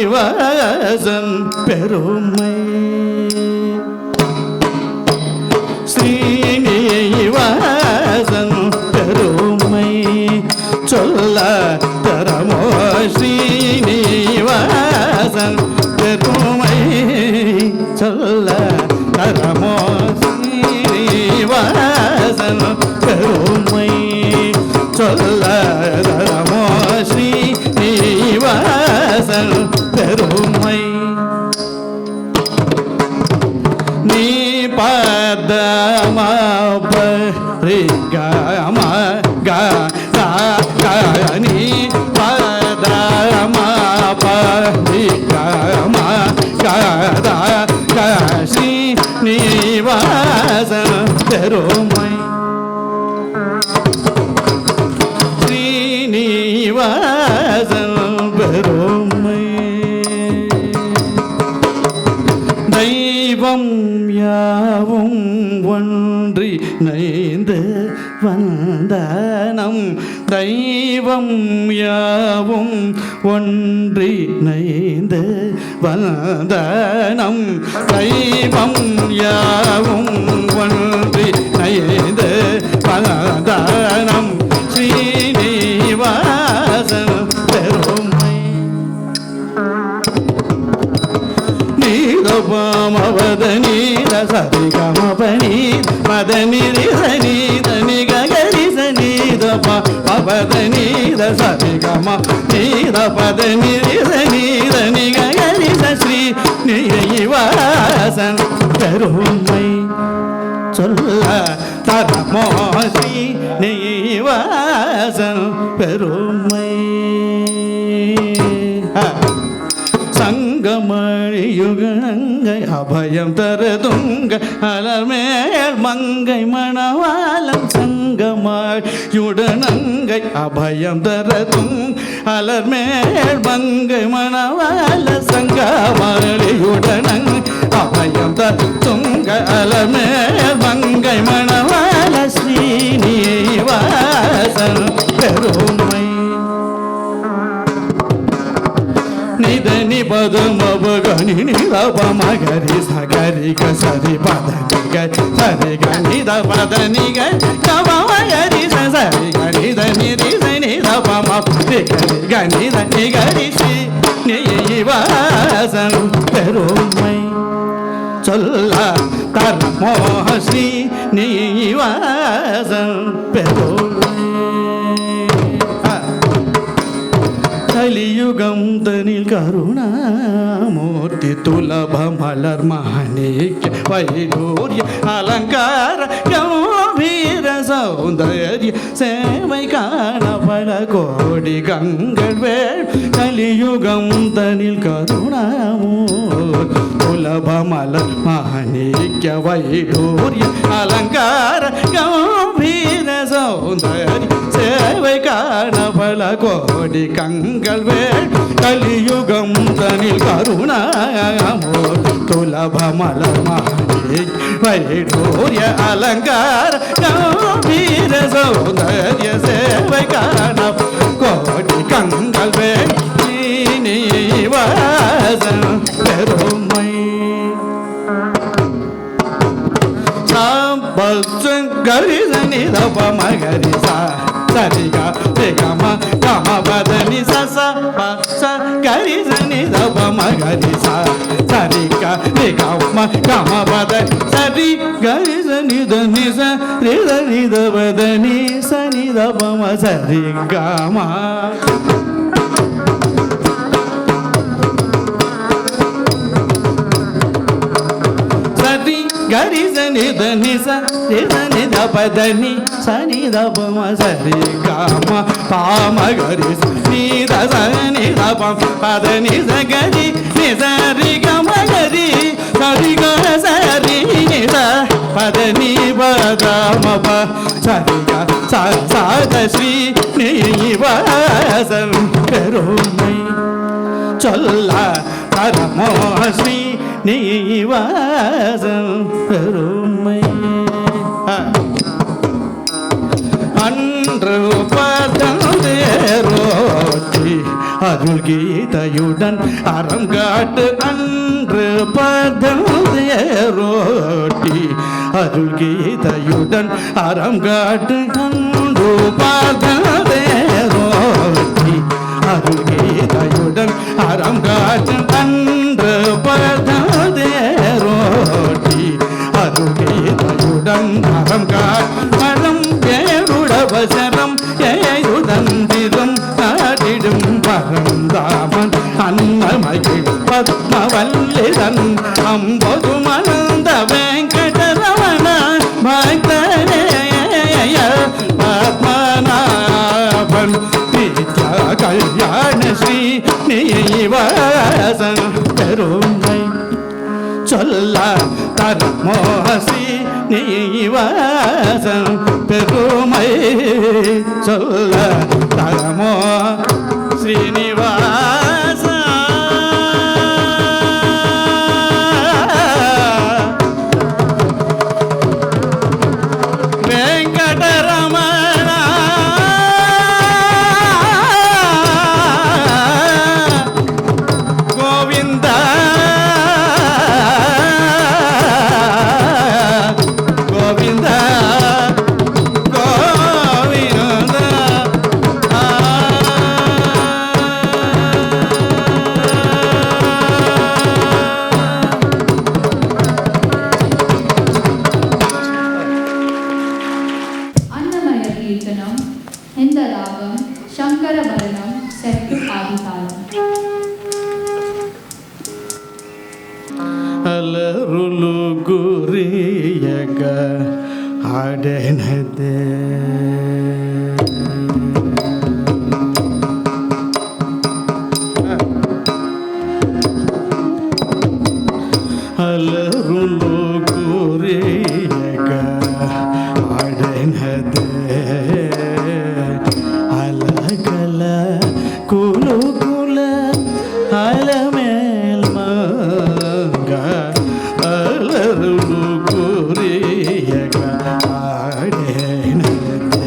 ஸ்ரீனிவாசன் பெருமை ஸ்ரீனிவாசன் பெருமை சொல்ல தரமோ ஸ்ரீனிவாசன் பெருமை சொல்ல தரமோ ஸ்ரீனிவாசன் பெருமை சொல்ல தரமோ ஸ்ரீனிவாசன் பெருமை நீ பதமா பரிகம நீ பதமா பரிகம ஸ்ரீனிவாசன் பெருமை ஸ்ரீனிவாசன் பெருமை தெய்வம் யாவும் ஒன்றி நைந்து வந்தனம் தெய்வம் யாவும் ஒன்றி நைந்து வந்தனம் தெய்வம் யாவும் ஒன்றி நைந்து வந்தனம் ஸ்ரீனிவாசன் பெருமை நீதபாமவத நீத சதிகமபனி மதனிரி சனீதனி ககரி சனீதபாமவத நீத சதிகம நீத பதனிரி சனீதனி ககரி ஸ்ரீ நிவாசன் பெருமை சொல்ல தரமோ ஸ்ரீனிவாசன் பெருமை சங்கமணி கலியுகங்கை அபயம் தரதுங்க அலர்மேல் மங்கை மணவாளம் சங்கமாயுடனங்கை அபயம் தரதும் அலர்மேல் மங்கை மணவாள சங்கமாளியுடனங் அபயம் தத்துங்க அலர்மேல் மங்கை மணவாள ஸ்ரீனிவாசன் பெருமை நிதனி பதமபகனி நிதபமகரி சகரி கசரி பதனி சரி கணித பதனி கமமகரி சரி கணித நிரி நிதபம கரி கணித நிகரி ஸ்ரீ நிவாசன் பெருமை சொல்ல தரமோக ஸ்ரீ நிவாசன் பெருமை கலியுகம் தனில் கருணாமூர்த்தி துலப மலர் மாணிக்ய வைடூர்ய அலங்கார கம்பீர சௌந்தர்ய சேவை காண பல கோடி கங்கள் வேள் கலியுகம் தனில் கருணாமூர்த்தி துலப மலர் மாணிக்ய வைடூர்ய அலங்கார கம்பீர சௌந்தர்ய சேவை காண பல கோடி கங்கள் வேள் கலியுகம் தனில் கருணாமூர்த்தி துலப மலர் மாணிக்ய வைடூர்ய அலங்கார கம்பீர சௌந்தர்ய சேவை காண கோடி கங்கள் வேள் ஸ்ரீனிவாசன் பெருமை கரி சனி தப மகரி சரிக கம கம பதனி ச கரி சனி தப மகரி சரிக கம கம பதனி சரி கரி சனி தனி சரி தனி தபதனி சனி தப சரி கம gari sani dani sa re sani da pa dani sani da pa ma sari ga ma pa ma gari ni da sani da pa pa dani sa gari ni sa ri ga ma gari sari ga sari ni sa pa dani ba da ma pa sari ga sa sa da sri ni va san perumai cholla taramo sri நீவாசம் பெருமை அன்று பதந்தேரோட்டி அருள் கீதையுடன் அறம் காட்டு அன்று பதந்தேரோட்டி அருள் கீதையுடன் அறம் காட்டு அன்று பதந்தேரோட்டி அருள் கீதையுடன் அறம் காட்டு அன்று பதந்தேரோட்டி அருள் கீதையுடன் அறம் காட்டும் ஏழுடவசரம் ஏழுதந்திரம் காட்டிடும் பரந்தாமன் அன்னமகிழ் பத்மவல்லிதன் அம்பொது மணந்த வெங்கடரமண பக்தனேய பத்மநாபன் நித்ய கல்யாண ஸ்ரீ நீவாசன் பெருமை சொல்ல தரமோசி நீவாசன் பெருமை சொல்ல தரமோ ஸ்ரீனிவாச வெங்கடரமண கோவிந்த கோவிந்த கோவிந்த అన్నమయ కీర్తనం ఇంద రాగం శంకర భరణం సెట్ ఆదితాళం అలరులు గురియగ ఆడనదే అలరులు గురియక ఆడనదే అలకల కులుకుల అలమేల్మంగ అలరులు గురియక ఆడనదే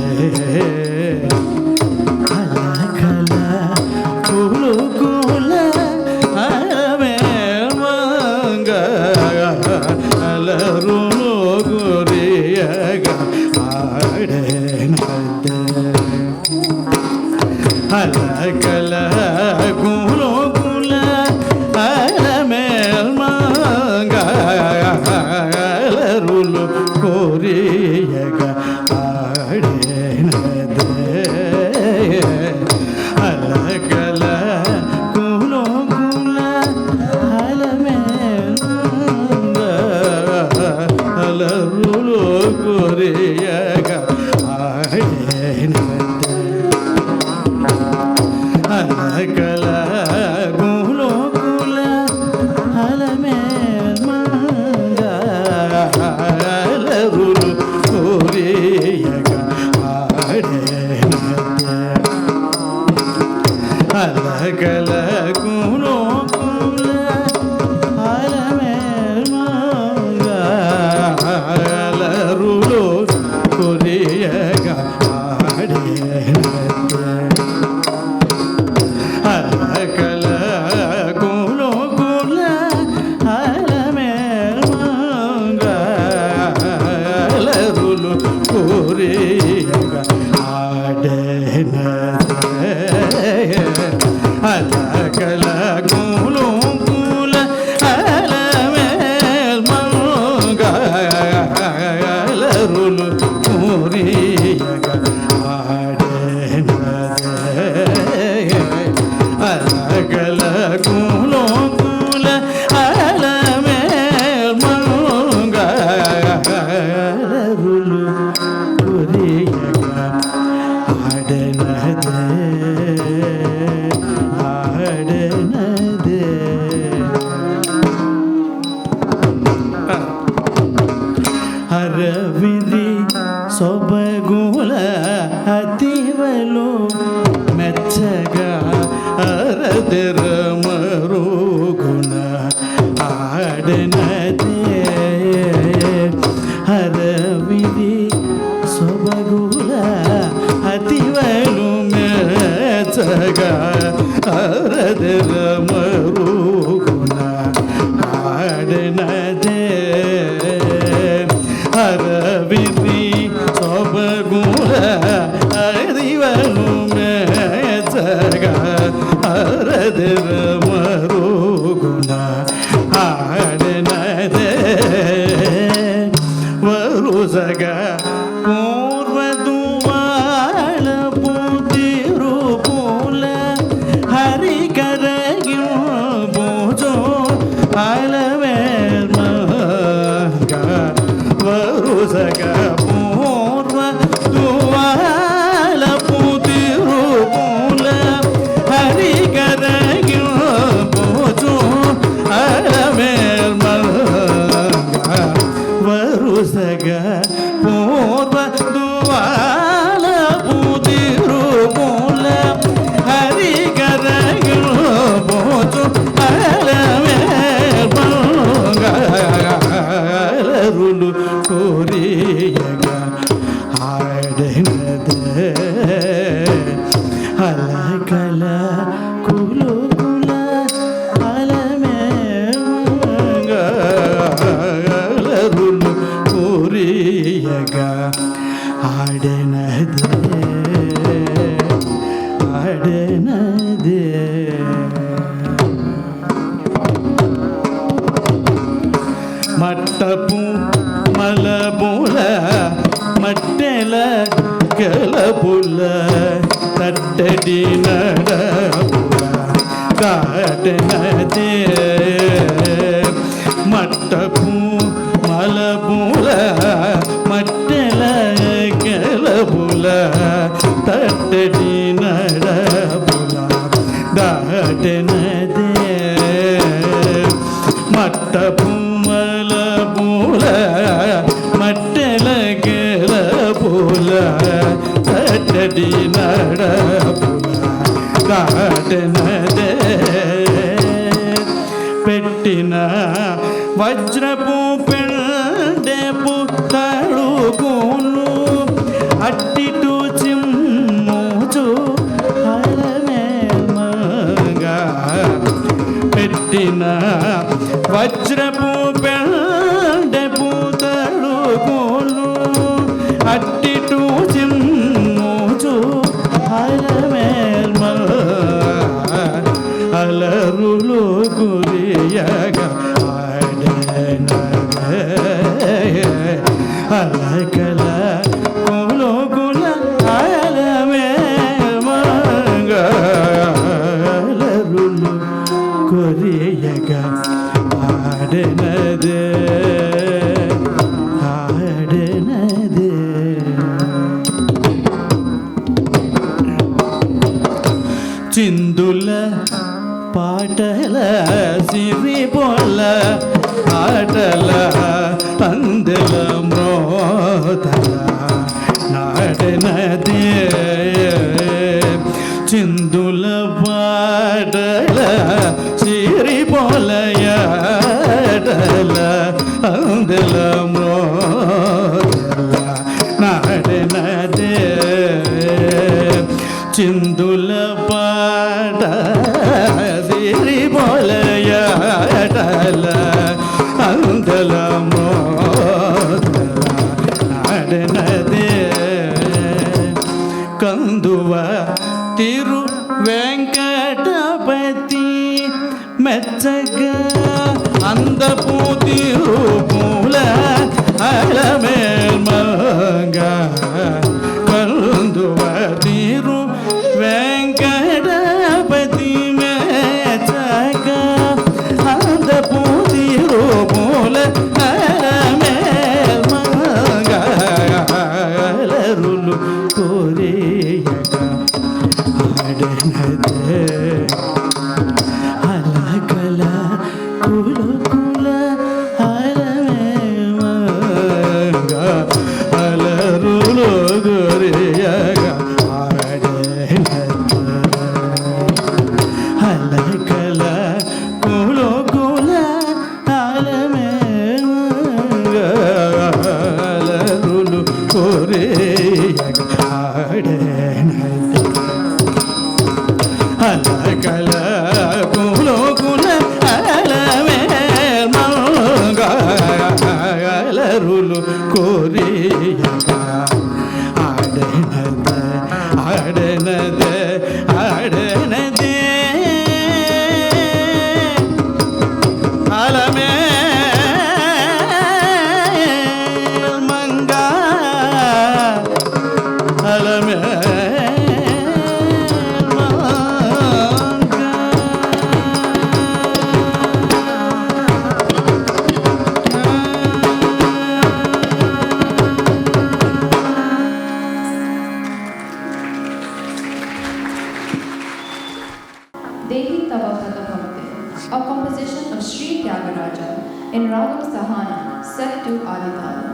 అలకల కులుకుల అలమేల్మంగ అలరులు గురియక ఆడనదే అలకల కులుకుల అలమేల్మంగ అలరులు కోరియక ఆడనదే అలకల కులుకుల అలమేల్మంగ అలరులు కోరియక ఆడనదే అలకల కులుకుల అలమేల్మంగ అలరులు కోరియక ఆడనదే అలకల కులుకుల అలమేల్మంగ అలరులు కోరియక ఆడనదే అలకల కులుకుల అలమేల్మంగ అలరులు కోరియక ఆడనదే అలకల కులుకుల అలమేల్మంగ అలరులు కోరియక ఆడనదే అలకల కులుకుల అలమేల్మంగ అలరులు కోరియక ఆడనదే ఆడనదే అరవిరి సొబగుల అతివలు మెచ్చగా అరదెర మరుగున ఆడనదే అరవిరి సొబగుల అతివలు మెచ్చగా అరదెర మరుగున ఆడనదే అరవిరి సొబగుల అతివలు మెచ్చగా అరదెర మరుగున ఆడనదే వరుసగా పూర్వదువాల పూతిరుపుల హరికరగి పూజో అలమేల్మంగ వరుసగా పూర్వదువాల పూతిరుపుల హరికరగి పూజో అలమేల్మంగ వరుసగా పూర్వదువాల పూతిరుపుల హరికరగి పూజో అలమేల్మంగ అలరులు కోరియక ఆడనదే అలకల కులుకుల అలమేల్మంగ అలరులు కోరియక ఆడనదే ఆడనదే మట్టపు మలబుల మట్టెల గలబుల తట్టడి నడబుల దాటనదే మట్టపు మలబుల మట్టెల గలబుల తట్టడి నడబుల దాటనదే మట్టపు మల నడి నడపుల దాటనదే పెట్టిన వజ్రపు పెండెపు తడుగును అట్టిటు చిమ్ముచు హరమేమగా పెట్టిన వజ్రపు పెండెపు తడుగును అట్టిటు చిమ్ముచు హరమేల్మ అలరులు గురియగా అలకల కొలుగుల అలరులు కొరియగా ఆడనదే ఆడనదే చిందుల పాటల సిరి పొల ఆటల అందల మ్రోతల నాడనదే చిందుల పాటల సిరి పొలయాటల అందల మ్రోతల నాడనదే చిందుల పాట సిరి పొలయాటల అందల నాడనదే కందువ తిరు వెంకటపతి మెచ్చగా అందపు తిరుమూల అలమేల్మగా కందువ తిరు Venkatapati మెచ్చగా అందపు తిరుమూల అలమేల్మగా అలరులు కోరియగా ఆడనదే అలకల కులకుల అలమేమగా అలరులు గురియగా ఆడనదే అలకల కులకుల అలమేమగా అలరులు కోరియగా ఆడనదే అలకల కులకుల అలమేల్మగా అలరులు కోరియగా ఆడనదే ఆడనదే ఆడనదే అలమేల్మంగా Dehi Tava Pradabhavate, a composition of Sri Tyagaraja in Ragam Sahana, set to Aditala.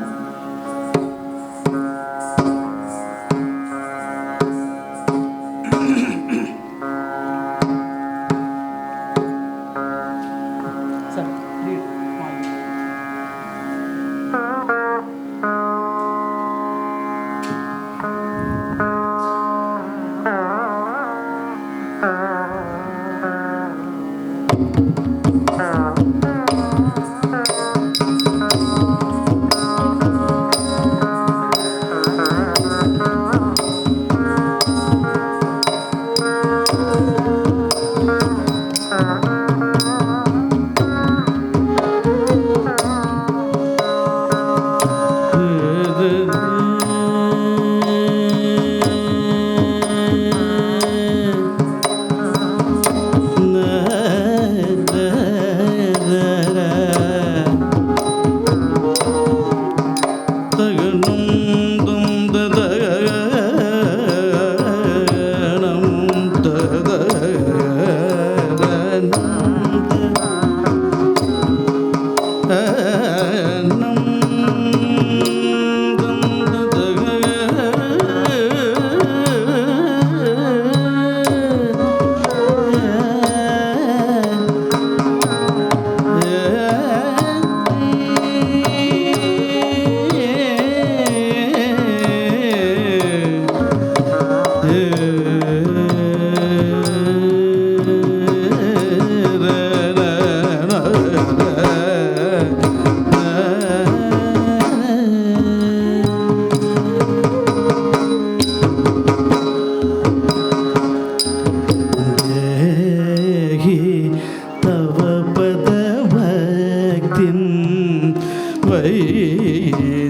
देहि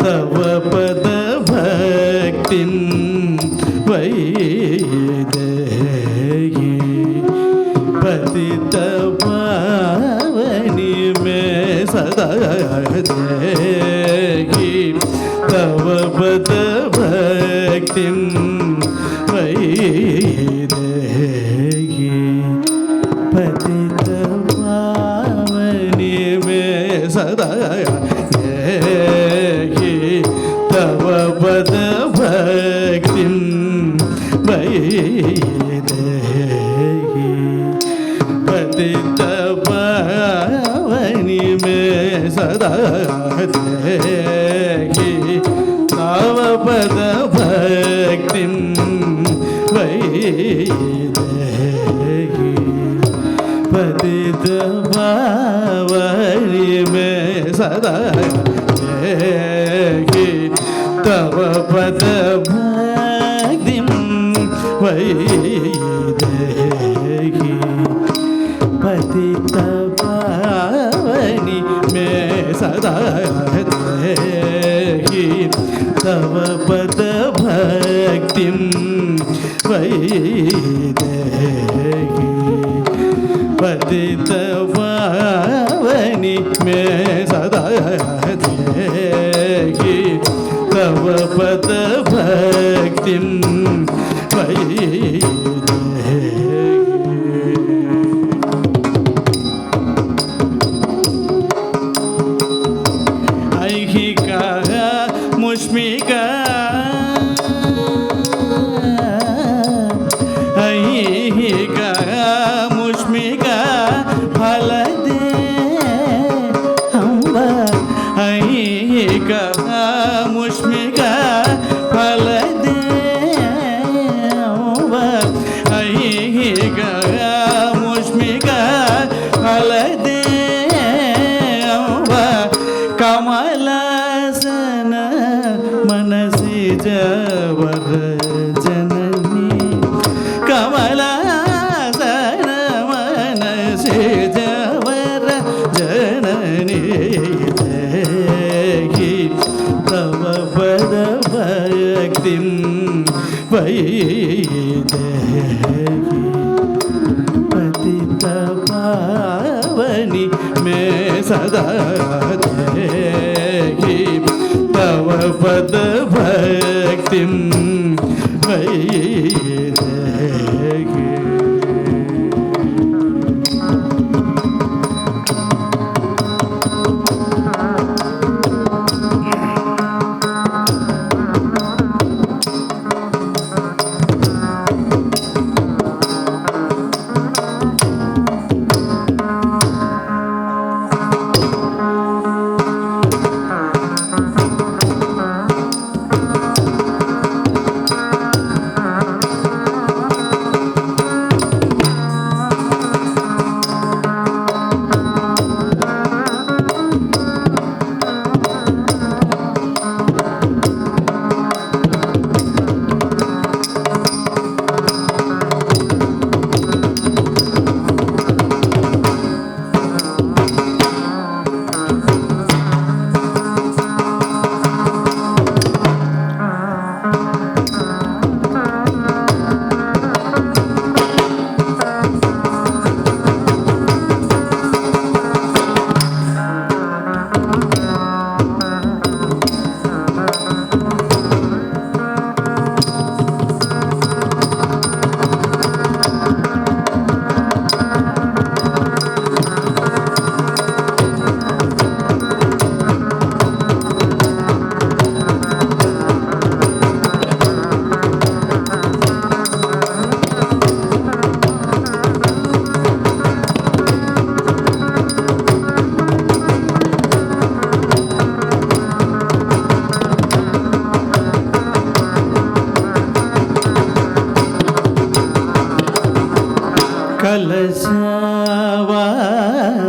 तव पद भक्तिं वैदेहि पतित पावनि में सदा देहि तव पद भक्तिं वैदेहि पतित पावनि में सदा देहि तव पद भक्तिं वैदेहि पतित पावनि में सदा देहि तव पद भक्तिं वैदेहि पतित पावनि में सदा देहि तव पद भक्तिं वैदेहि पतित पावनि में सदा देहि तव पद भक्तिं वैदेहि पतित पावनि में सदा देहि तव पद भक्तिं वैदेहि ऐहिका मुष्मिका ऐहिका मुष्मिका फलदे अम्ब ऐहिका मुष्मिका फलदे अम्ब ऐहिका मुष्मिका फलदे अम्ब कमलासन मनसि जवर जननी कमलासन मनसि जवर जननी देहि तव पद भक्तिं वैदेहि पतित पावनि में सदा देहि तव पद भक्तिं वैदेहि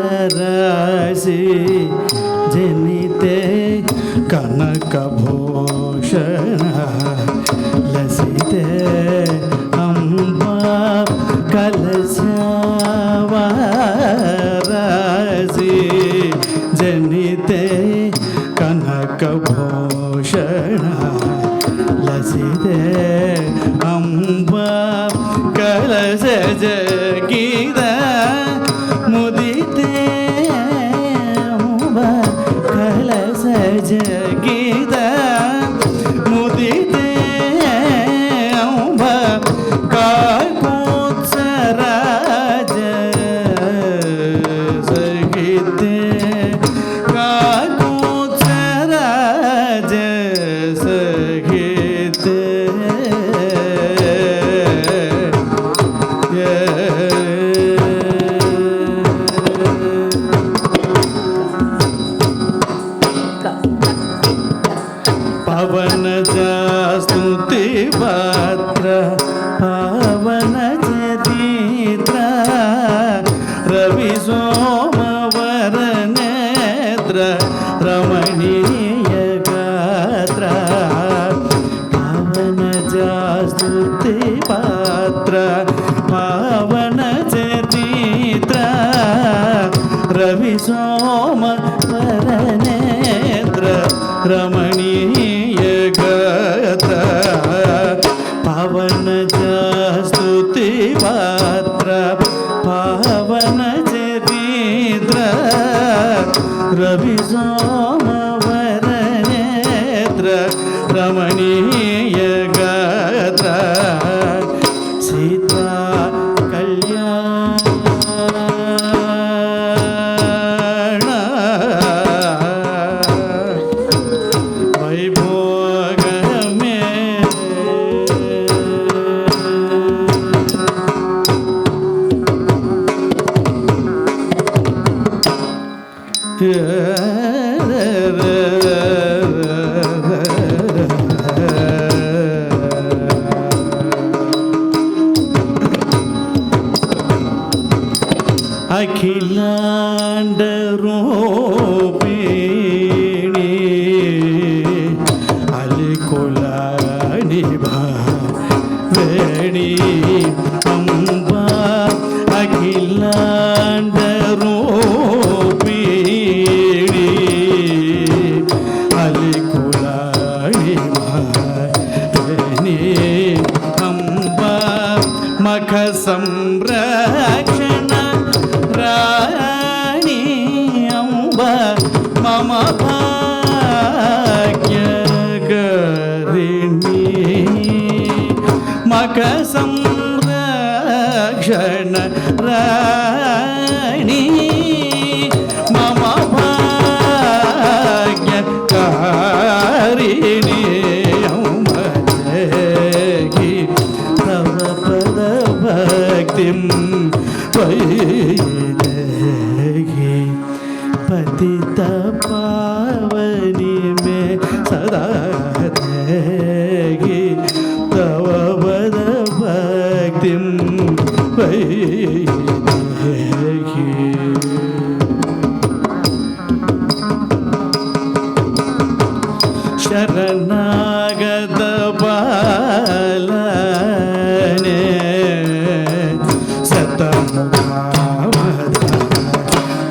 कलशवारासि जनिते कनकभूषण लसी ಅಂಬ ಕಲಶ ಜಗಿದ ಮುದಿತೆ ಅಂಬ ಕಲಶ ಜಗಿದ ಮುದಿತೆ ಅಂಬ ಕಾಕೋತ್ಸರಾಜ ಸಗಿತೆ ಕಾಕೋತ್ಸರಾಜ ಸಗಿತೆ ಪವನ ಸ್ತುತಿ ಪಾತ್ರ ಪವನ ಚರಿತ್ರ ರವಿ ಸೋಮವರ ನೇತ್ರ ರಮಣೀಯ ಗಾತ್ರ ಪವನ ಸ್ತುತಿ ಪಾತ್ರ ಪವನ ಚರಿತ್ರ ರವಿ ಸೋಮವರ ನೇತ್ರ ರಮಣೀಯ ಗಾತ್ರ ಪವನ ಸ್ತುತಿ ಪಾತ್ರ ಪವನ ಚರಿತ್ರ ರವಿ ಸೋಮವರ ನೇತ್ರ ರಮಣೀಯ ಗಾತ್ರ ಸೀತಾ ಕಲ್ಯಾಣ ವೈಭೋಗಮೇ ಅಖಿಲಾಂಡ ರೂಪಿಣಿ ಅಲಿಕುಲಾಣಿ ವೇಣಿ ಅಂಬ ಅಖಿಲಾಂಡ ರೂಪಿಣಿ ಅಲಿಕುಲಾಣಿ ವೇಣಿ ಅಂಬ ಮಖ ಸಂರಕ್ಷಣ ರಾಣಿ ಅಂಬ ಮಮ ಭಾಗ್ಯ ಗರಿಣಿ ಮಖ ಸಂರಕ್ಷಣ ರಾಣಿ ಮಮ ಭಾಗ್ಯ ಕಾರಿಣಿ ಅಂಬ ಜಗಿ ತವ ಪದ ಭಕ್ತಿಂ वैदेही पतित पावनी में सदा देगी तव पद भक्तिं वैदेही शरणागत बालने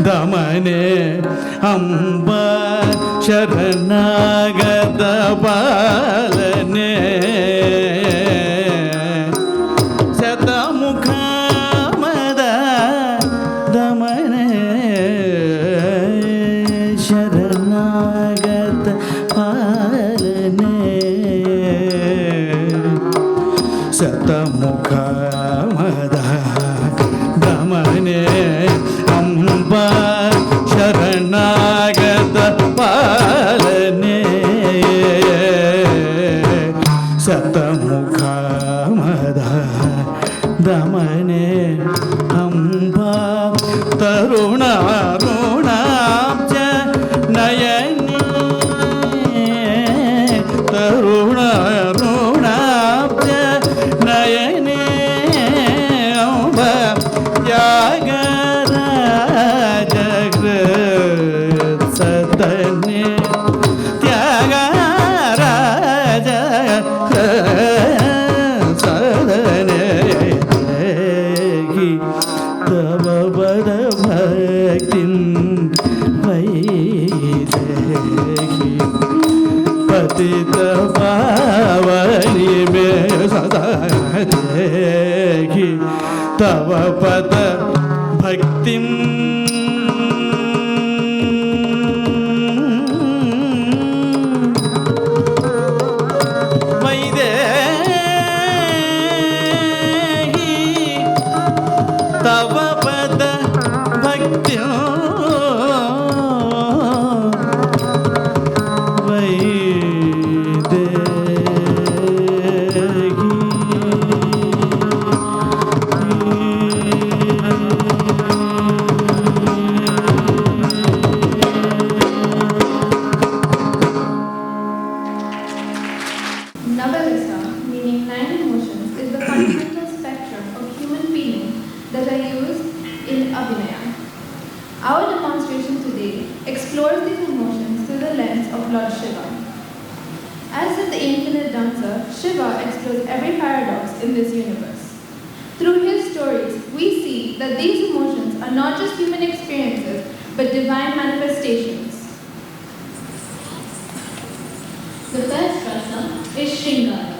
दमने अंब शरणागत बालने शतमुख मद दमने शरणागत बालने शतमुख मद दमने अंब शरणागत पालने शतमुख मद दमने अंब तरुण ऋणाब्ज नयने तरुण ऋणाब्ज नयने अंब त्यागराज सदने त्यागराज सदने तव पद भक्तिं वैदेही पतित पावनी में सदा देहि तव पद भक्तिं वैदेहि तव पद भक्तिं Navarasa, meaning 9 emotions, is the fundamental spectrum of human feeling that are used in Abhinaya. Our demonstration today explores these emotions through the lens of Lord Shiva. As is the infinite dancer, Shiva explores every paradox in this universe. Through his stories, we see that these emotions are not just human experiences, but divine manifestations. The first rasa is Shringara,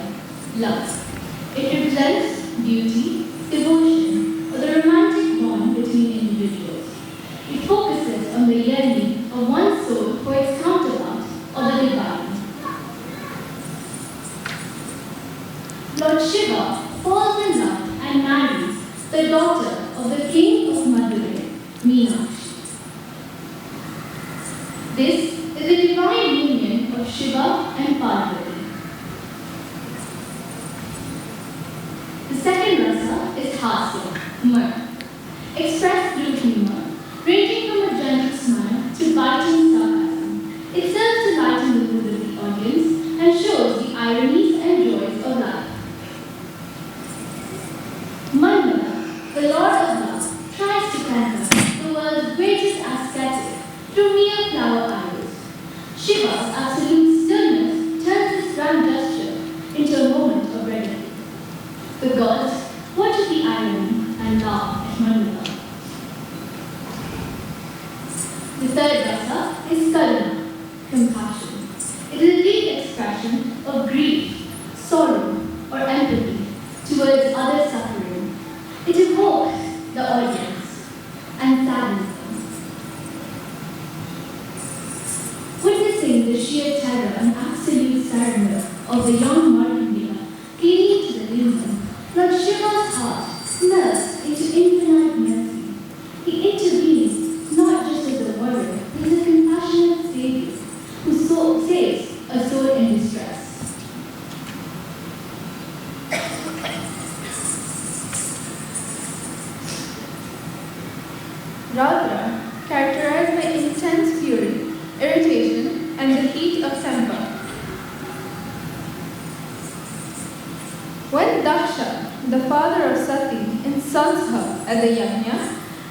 love. It represents beauty, devotion, or the romantic bond between individuals. It focuses on the yearning of one's soul for its counterpart, or the divine. Lord Shiva falls in love and marries the daughter of the king of Madurai, Meenakshi. This is the divine union of Shiva and Parvati. The second rasa is Hasya, mirth, expressed through humor, ranging from a gentle smile to biting sarcasm. It serves to lighten the mood of the audience and shows the ironies and joys of life. Manmana, the lord of love, tries to conquer the world's greatest ascetic through mere flower idols. Shiva's absolute stillness turns this grand gesture into a moment of revelry. The gods watch at the irony and laugh at Manmana. The third rasa is Karuna, compassion. It is a deep expression of grief, sorrow, or empathy towards others' suffering. It evokes the audience and saddens them. Witnessing the sheer terror and absolute surrender of the young Markandeya clinging to the lingam, Lord Shiva's heart melts into infinite mercy. He intervenes not just as a warrior, but as a compassionate savior who saves a soul in distress. Raudra, characterized by intense fury, irritation, and the heat of temper. When Daksha, the father of Sati, insults her at the yajna,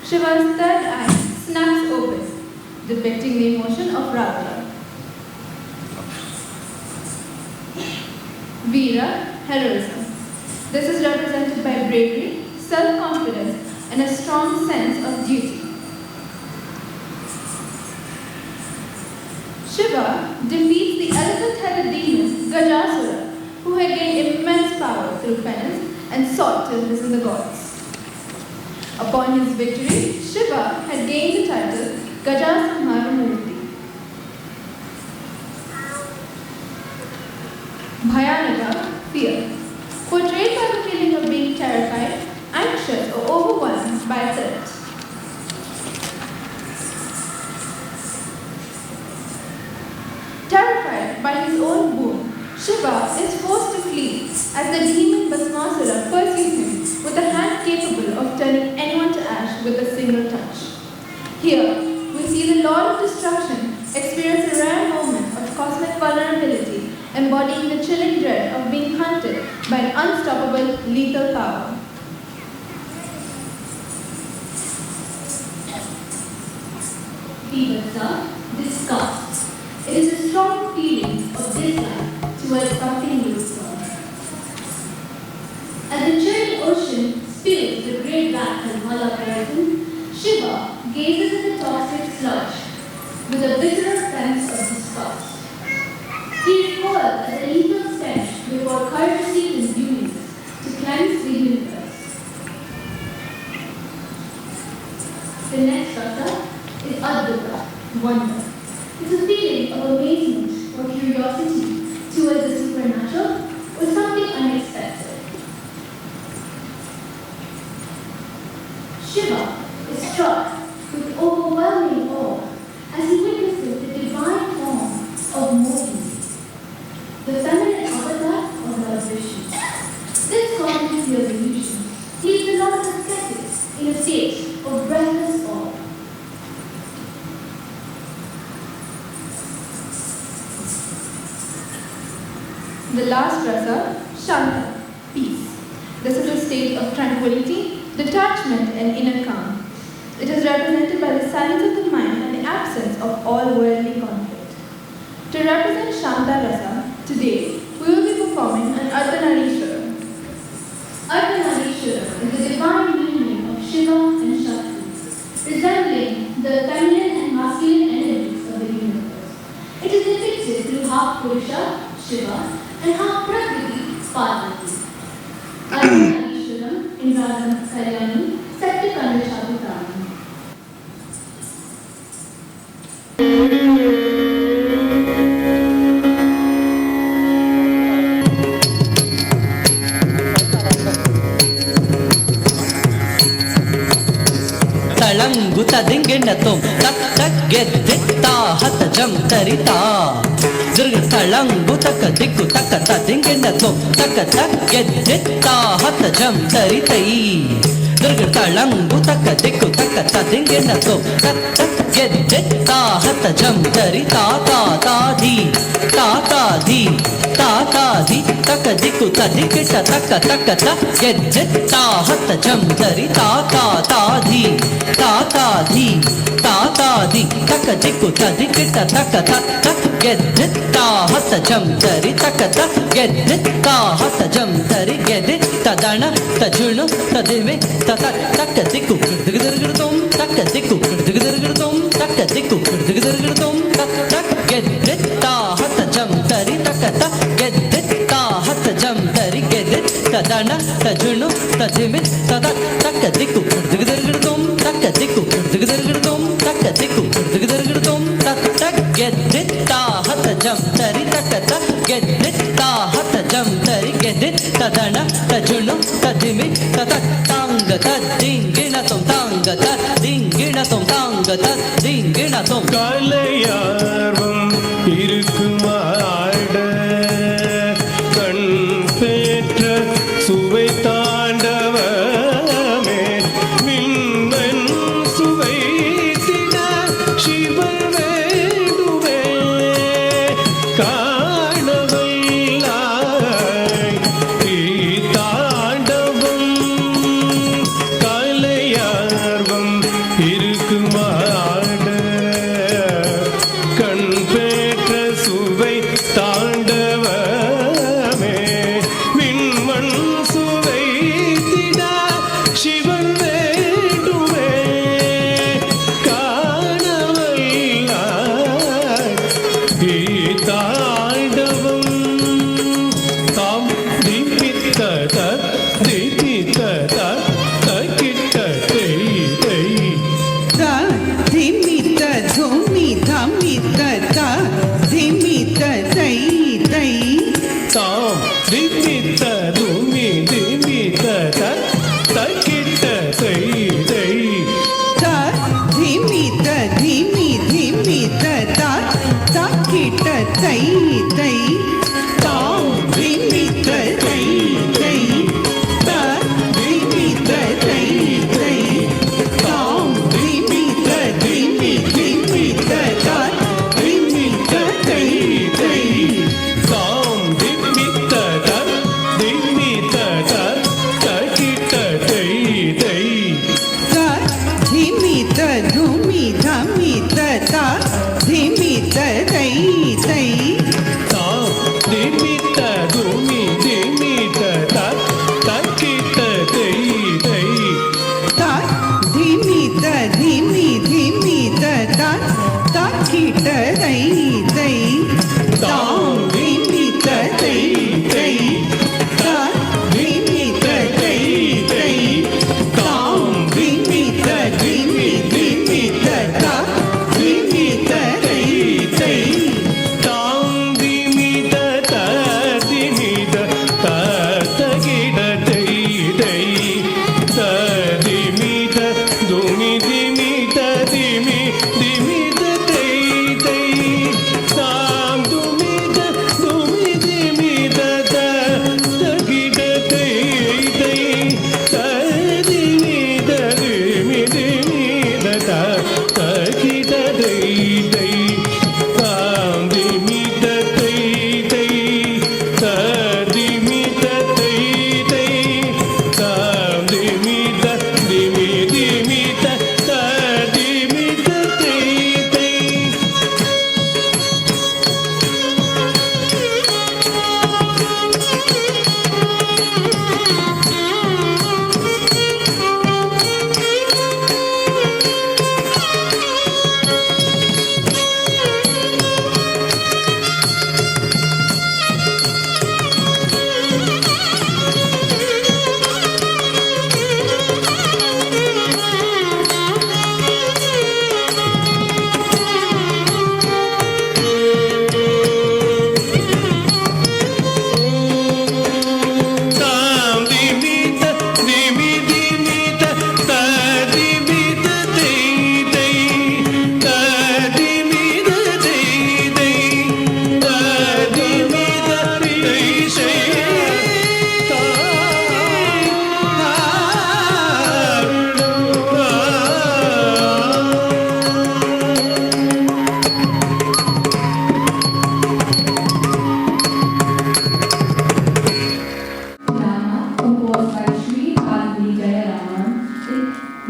Shiva's third eye snaps open, depicting the emotion of Raudra. Veera, heroism. This is represented by bravery, self-confidence, and a strong sense of duty. Shiva defeats the elephant-headed demon Gajasura, who had gained immense power through penance and sought to imprison the gods. Upon his victory, Shiva had gained the title Gajasamhara Murti. Bhayanaka, fear, portrayed by the feeling of being terrified, anxious, or overwhelmed by a threat. Terrified by his own wound, Shiva is forced to flee as the demon Bhasmasura pursues him with a hand capable of turning anyone to ash with a single touch. Here, we see the Lord of Destruction experience a rare moment of cosmic vulnerability, embodying the chilling dread of being hunted by an unstoppable lethal power. Vivasa, disgust. It is a strong feeling of dislike towards something useful. As the chilling ocean spills the great black Kalmala horizon, Shiva gazes at the toxic sludge with a visceral sense of disgust. He recalls as a lethal stench before courtesy consumes immensity of illusion, leaves the Lord of the skeptics in a state of breathless awe. The last rasa, Shanta, peace. This is a state of tranquility, detachment, and inner calm. It is represented by the silence of the mind and the absence of all worldly conflict. To represent Shanta rasa, today we will be performing an Ardhanarishwaram. Ardhanarishwaram is the divine union of Shiva and Shakti, resembling the feminine and masculine elements of the universe. It is depicted through half Purusha, Shiva, and half Prakriti, Parvati. Ardhanarishwaram in Ragam Kalyani, set to Kandachadutani. ತಳಂಗು ತದಿಂಗೆಣ್ಣತೊಂ ತಕ್ಕ ಗೆದ್ದಿತ್ತಾ ಹತ ಜಂ ತರಿತಾ ದುರ್ಗ ತಳಂಗು ತಕ್ಕ ದಿಕ್ಕು ತಕ್ಕ ತದಿಂಗೆಣ್ಣತೊಂ ತಕ್ಕ ಗೆದ್ದಿತ್ತಾ ಹತ ಜಂ ತರಿತೈ ದುರ್ಗ ತಳಂಗು ತಕ್ಕ ದಿಕ್ಕು ತಕ್ಕ ತದಿಂಗೆಣ್ಣತೊಂ ತಕ್ಕ ಗೆದ್ದಿತ್ತಾ ಹತ ಜಂ ತರಿತಾ ತಾತಾಧಿ ತಾತಾಧಿ ತಾತಾಧಿ ತಕ್ಕ ದಿಕ್ಕು ತದಿಗಿಟ್ಟ ತಕ್ಕ ತಕ್ಕ ಗೆದ್ದಿತ್ತಾ ಹತ ಜಂ ತರಿತಾ ತಾತಾಧಿ ತಾತಾಧಿ ತಾತಾಧಿ ತಕ್ಕ ದಿಕ್ಕು ತದಿಗಿಟ್ಟ ತಕ್ಕ ತಕ್ಕ ಗೆದ್ದಿತ್ತಾ ಹತ ಜಂ ತರಿ ತಕ್ಕ ಗೆದ್ದಿತ್ತಾ ಹತ ಜಂ ತರಿ ಗೆದ್ದಿತ್ತ ದಣ ತಜುಣು ತದಿಮೆ ತತ ತಕ್ಕ ದಿಕ್ಕು ಗಿಡಗಿಡಗಿಡತೊಂ ತಕ್ಕ ದಿಕ್ಕು ಗಿಡಗಿಡಗಿಡತೊಂ ತಕ್ಕ ದಿಕ್ಕು ಗಿಡಗಿಡಗಿಡತೊಂ ತಕ್ಕ ಗೆದ್ದಿತ್ತಾ ಹತ ಜಂ ತರಿ ತಕ್ಕ ಗೆದ್ದಿತ್ತಾ ಹತ ಜಂ ತರಿ ಗೆದ್ದಿತ್ತ ದಣ ತಜುಣು ತದಿಮೆ ತತ ತಕ್ಕ ದಿಕ್ಕು ಗಿಡಗಿಡಗಿಡತೊಂ ತಕ್ಕ ದಿಕ್ಕು ಗಿಡಗಿಡಗಿಡತೊಂ ತಕ್ಕ ದಿಕ್ಕು ಗಿಡಗಿಡಗಿಡತೊಂ ತಕ್ಕ ಗೆದ್ದಿತ್ತಾ ಹತ ಜಂ ತರಿ ತಕ್ಕ ಗೆದ್ದಿತ್ತಾ ಹತ ಜಂ ತರಿ ಗೆದ್ದಿತ್ತ ದಣ ತಜುಣು ತದಿಮೆ ತತ ತಾಂಗ ತದ್ದಿಂಗಿಣತೊಂ ತಾಂಗ ತದ್ದಿಂಗಿಣತೊಂ ತಾಂಗ ತದ್ದಿಂಗಿಣತೊಂ கலையார்வம் இருக்குமாட கண் பெற்ற சுவை தாண்டவமே மின்னன் சுவை திட சிவ வேண்டுவே காணவல்லாய் தாண்டவம் கலையார்வம் இருக்குமாட கண் பெற்ற சுவை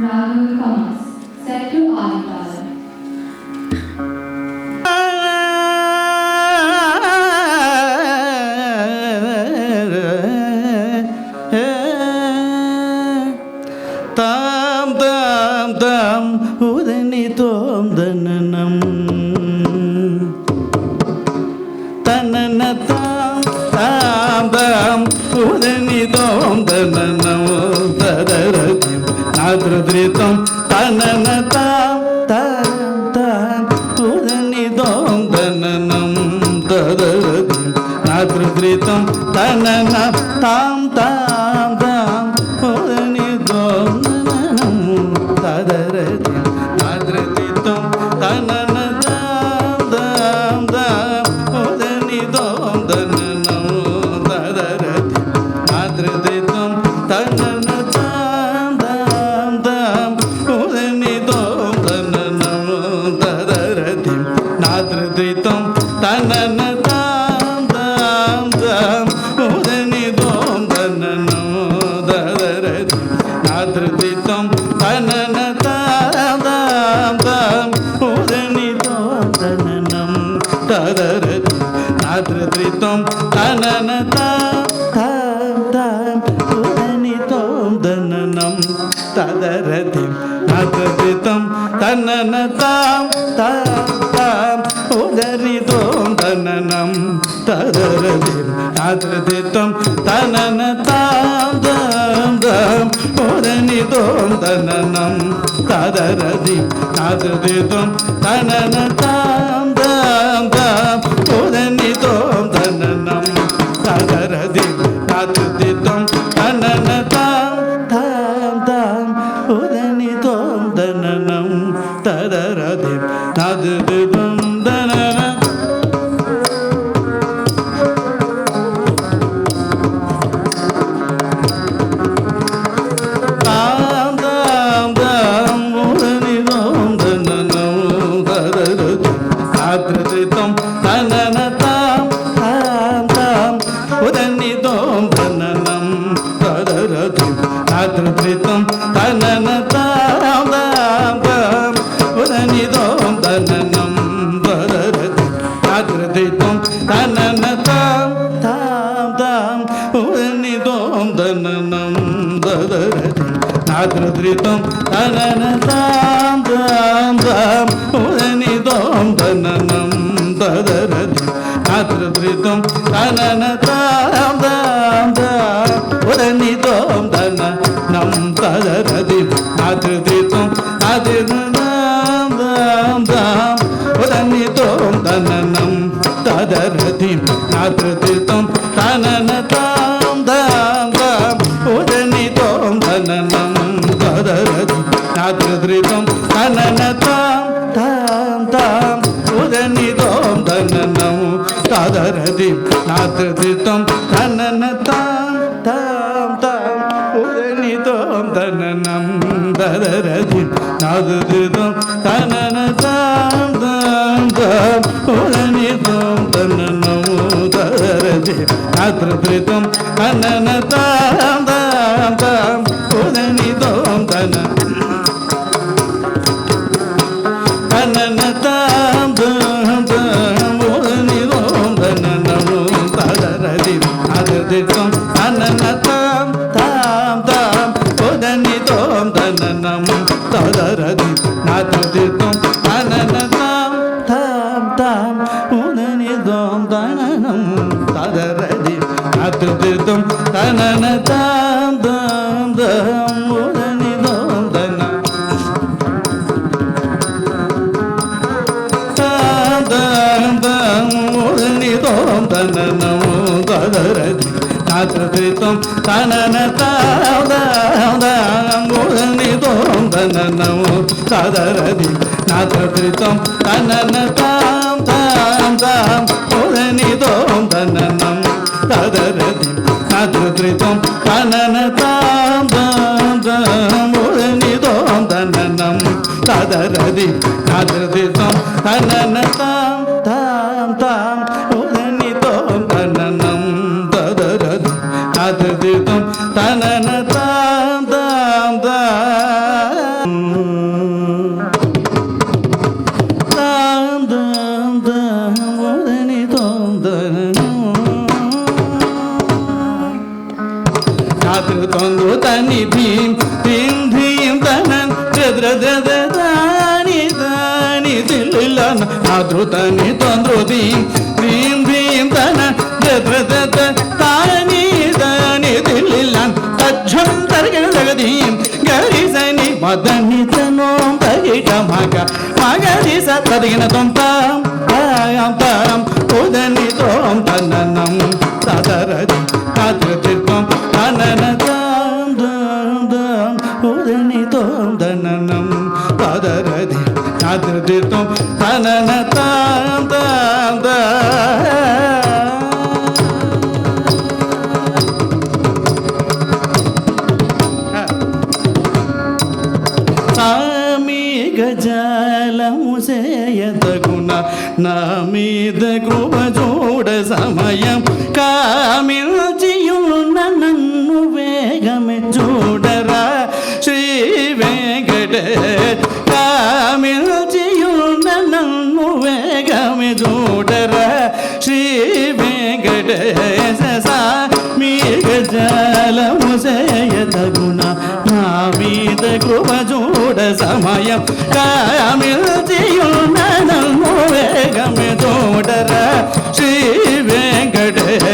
Ragam Kamas, set to Aditala. தாம் தாம் தாம் உதனி தோம் தனனம் தனன தாம் தாம் தாம் உதனி தோம் தனனம் ததரதி நாத்ருத்ரிதம் தனன தாம் தாம் தாம் உதனி தோம் தனனம் ததரதி நாத்ருத்ரிதம் தனன தாம் தாம் தாம் உதனி தோம் தனனம் ததரதி நாத்ருத்ரிதம் தனன தாம் தாம் தாம் உதனி தோம் தனனம் ததரதி நாத்ருத்ரிதம் தனன தாம் தாம் தாம் உதனி தோம் தனனம் ததரதி நாத்ருத்ரிதம் தனன தாம் தாம் தாம் உதனி தோம் தனனம் ததரதி நாத்ருத்ரிதம் தனன தாம் தாம் தாம் உதனி தோம் தனனம் ததரதி நாத்ருத்ரிதம் தனன தாம் தாம் தாம் உதனி தோம் தனனம் ததரதி நாத்ருத்ரிதம் தனன தாம் தாம் தாம் உதனி தோம் தனனம் ததரதி நாத்ருத்ரிதம் தனன தாம் தாம் தாம் உதனி தோம் தனனம் ததரதி நாத்ருத்ரிதம் தனன தாம் தாம் தாம் உதனி தோம் தனனம் ததரதி நாத்ருத்ரிதம் தனன தாம் தாம் தாம் உதனி தோம் தனனம் ததரதி நாத்ருத்ரிதம் தனன தாம் தாம் தாம் உதனி தோம் தனனம் ததரதி நாத்ருத்ரிதம் தனன தாம் தாம் தாம் உதனி தோம் தனனம் ததரதி நாத்ருத்ரிதம் தனன தாம் தாம் தாம் உதனி தோம் தனனம் ததரதி நாத்ருத்ரிதம் தனன தாம் தாம் தாம் உதனி தோம் தனனம் ததரதி நாத்ருத்ரிதம் தனன தாம் தாம் தாம் உதனி தோம் தனனம் ததரதி நாத்ருத்ரிதம் தனன தாம் தாம் தாம் உதனி தோம் தனனம் ததரதி நாத்ருத்ரிதம் தாம் தாம் தாம் உதனி தோம் தனனம் ததரதி நாத்ருத்ரிதம் தனன தாம் தாம் தாம் உதனி தோம் தனனம் ததரதி நாத்ருத்ரிதம் தனன தாம் தாம் தாம் உதனி தோம் தனனம் ததரதி நாத்ருத்ரிதம் தனன தாம் தாம் தாம் உதனி தோம் தனனம் ததரதி நாத்ருத்ரிதம் தனன தாம் தாம் தாம் உதனி தோம் தனனம் ததரதி நாத்ருத்ரிதம் தனன தாம் தாம் தாம் உதனி தோம் தனனம் தனன தாம் தாம் தாம் உதனி தோம் தனனம் ததரதி நாத்ருத்ரிதம் தனன தாம் தாம் தாம் உதனி தோம் தனனம் ததரதி நாத்ருத்ரிதம் தனன தாம் தாம் தாம் உதனி தோம் தனனம் ததரதி நாத்ருத்ரிதம் தனன தாம் தாம் தாம் உதனி தோம் தனனம் தாம் தாம் உதனி தோம் தனனம் ததரதி நாத்ருத்ரிதம் தனன தாம் தாம் தாம் உதனி தோம் தனனம் ததரதி நாத்ருத்ரிதம் தனன தாம் தாம் தாம் உதனி தோம் தனனம் ததரதி நாத்ருத்ரிதம் தனன தாம் தாம் தாம் உதனி தோம் தனனம் ததரதி நாத்ருத்ரிதம் தனன தாம் தாம் தாம் உதனி தோம் தனனம் ததரதி நாத்ருத்ரிதம் தனன தாம் தாம் தாம் ತಂದು ತನಿ ಧೀಂ ಧೀಂ ಧೀಂ ತನನ್ ದ್ರ ದ್ರ ದಾನಿ ದಾನಿ ದಿಲ್ಲನ ಆದ್ರೂ ತನಿ ತಂದ್ರು ಧೀಂ ಧೀಂ ಧೀಂ ತನನ್ ದ್ರ ದ್ರ ತಾನಿ ದಾನಿ ದಿಲ್ಲನ್ ತಜ್ಜಂ ತರ್ಗಣ ಜಗದೀಂ ಗರಿಸನಿ ಮದನಿ ತನೋಂ ತಗಿಟ ಮಗ ಮಗರಿಸ ತದಿಗಿನ ತೊಂತಾಂ ತಾಂ ತಾಂ ಉದನಿ ತೋಂ ತನ್ನನಂ ತದರದಿ ತಾದ್ರತಿರ್ಕಂ ತನನ ತಾಂ ದಾಂ ದಾಂ ಉದನಿ ತೋಂ ತನ್ನನಂ ತದರದಿ ತಾದ್ರತಿರ್ಕಂ ತನನ ತಾಂ ತಾಂ ತಾಂ. గజాలము చేయతగుణ నా మీద కృప చూడ సమయం కామిల్చియున్న నన్ను వేగమే చూడరా శ్రీ వెంకటేశ్ కామిల్చియున్న నన్ను వేగమే చూడరా శ్రీ వెంకటేశ మీ గజాలము చేయతగుణ నా మీద కృప చూడ సమయం కామిల్చియున్న నన్ను వేగమే చూడర శ్రీ వెంకటేశ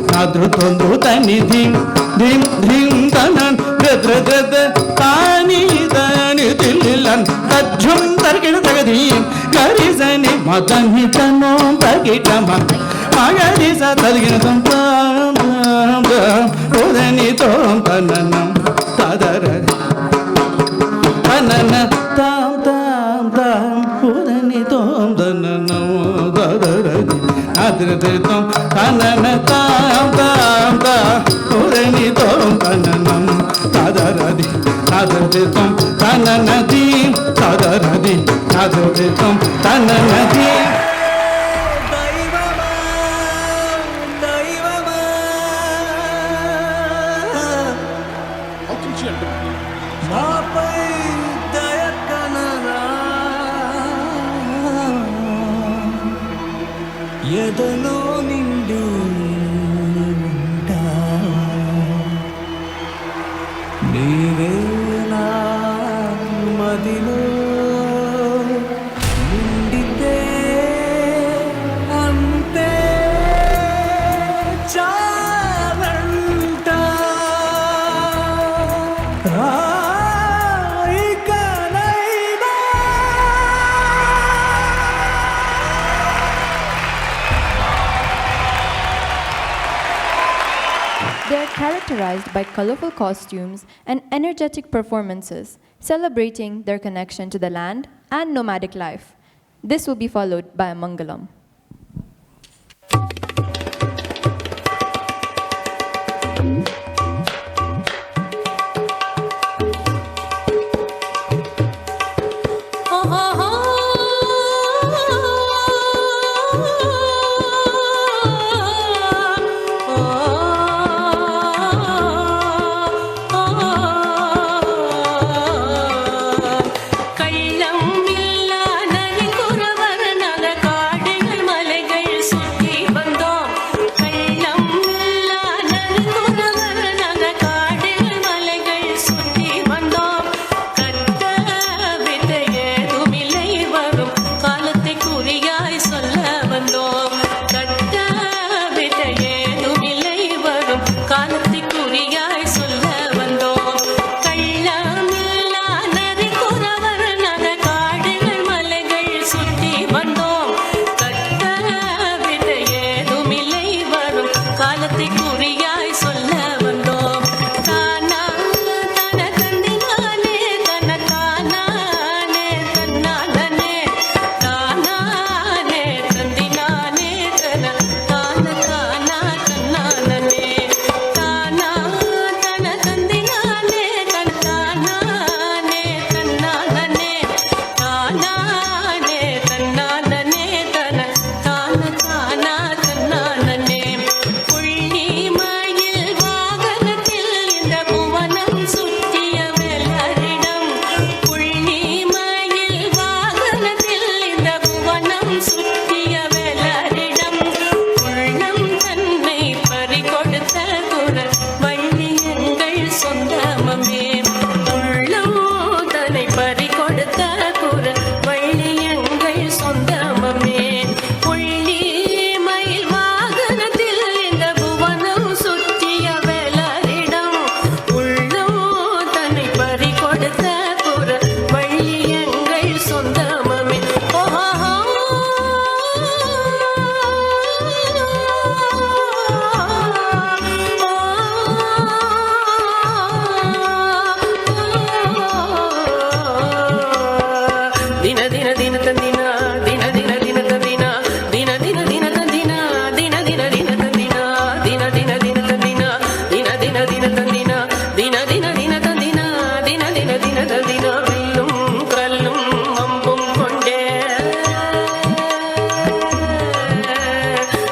నాదృతొందు తని ధిం ధిం ధిం తనన్ ద్ర ద్ర తాని దాని దిల్లన్ తజ్జుం తర్కిణ తగదీం గరిసని మదని తనోం తగిట మగరిస తదిగిన తం ఉదని తోం తననం తదర తనన తాం తాం తాం ఉదని తోం తననం తదరది అద్రతం తనన తాం తాం తాం ఉదని తోం తననం తదరది అద్రతం తననది తదరది అద్రతం తననది. ఎదలో నిండు నీవే నా మదిలో నిండితే అంతే చాలంట ఇకనైనా. They are characterized by colorful costumes and energetic performances, celebrating their connection to the land and nomadic life. This will be followed by a Mangalam. கள்ளம் இல்லா நரி குறவர் நல காடுகள் சந்தமமே உள்ளம் தன்னை பறி கொடுத்த குர வள்ளி எங்கள் சொந்தமமே புள்ளி மயில் வாகனத்தில் இந்த புவனம் சுற்றிய வேலரிடம் உள்ளம் தன்னை பறி கொடுத்த குர வள்ளி எங்கள் சொந்தமமே ದಿನ ದಿನ ದಿನ ತಂದಿನ ದಿನ ದಿನ ದಿನ ತಂದಿನ ದಿನ ದಿನ ದಿನ ತಂದಿನ ದಿನ ದಿನ ದಿನ ತಂದಿನ ದಿನ ದಿನ ದಿನ ತಂದಿನ ದಿನ ದಿನ ದಿನ ತಂದಿನ ದಿನ ದಿನ ದಿನ ತಂದಿನ ದಿನ ದಿನ ದಿನ ತಂದಿನ வில்லும் கல்லும் அம்பும் கொண்டே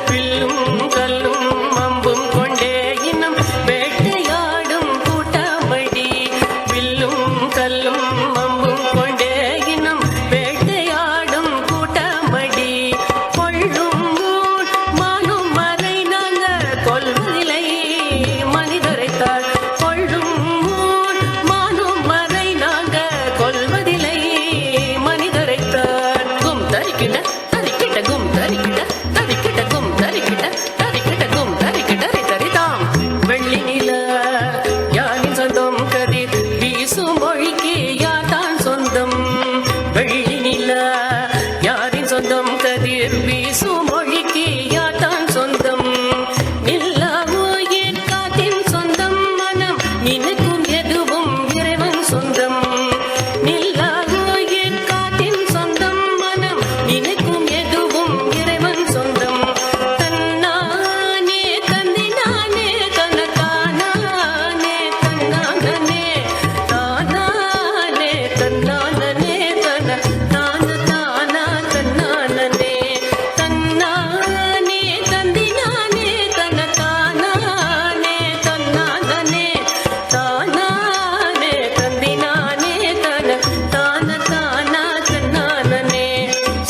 வில்லும் கல்லும் அம்பும் கொண்டே இன்னும் வேட்டையாடும் கூட்டமடி வில்லும் கல்லும் அம்பும் கொண்டே இன்னும் வேட்டையாடும் கூட்டமடி கொள்ளும் மானும் மறை நாங்க கொல்வதில்லை மனிதரைத்தாள் கொள்ளும் மானும் மறை நாங்க கொல்வதில்லை மனிதரைத்தாள் கும் தரிக்கிட்ட தரிக்கிட்ட கும் தரிக்கிட்ட தரிக்கிட்ட கும் தரிக்கிட்ட தரிக்கிட்ட கும் தரிக்கிட்ட தரிதாம் வெள்ளி நில யாரின் சொந்தம் கதிர் வீசும் மொழிக்கு யாதான் சொந்தம் வெள்ளி நில யாரின் சொந்தம் கதிர் வீசும் மொழிக்கு யாதான் சொந்தம் நில்லாவோ என் காத்தின் சொந்தம் மனம் நினைக்கும் எதுவும் இறைவன் சொந்தம் நில்லாவோ என் காத்தின் சொந்தம் மனம் நினைக்கும் எதுவும் இறைவன் சொந்தம் தன்னானே தந்தினானே தனக்கானானே தன்னானே தானானே தன்னானே தன தான தானா தன்னானே தன்னானே தந்தினானே தனக்கானானே தன்னானே தானானே தந்தினானே தன தான தானா தன்னானே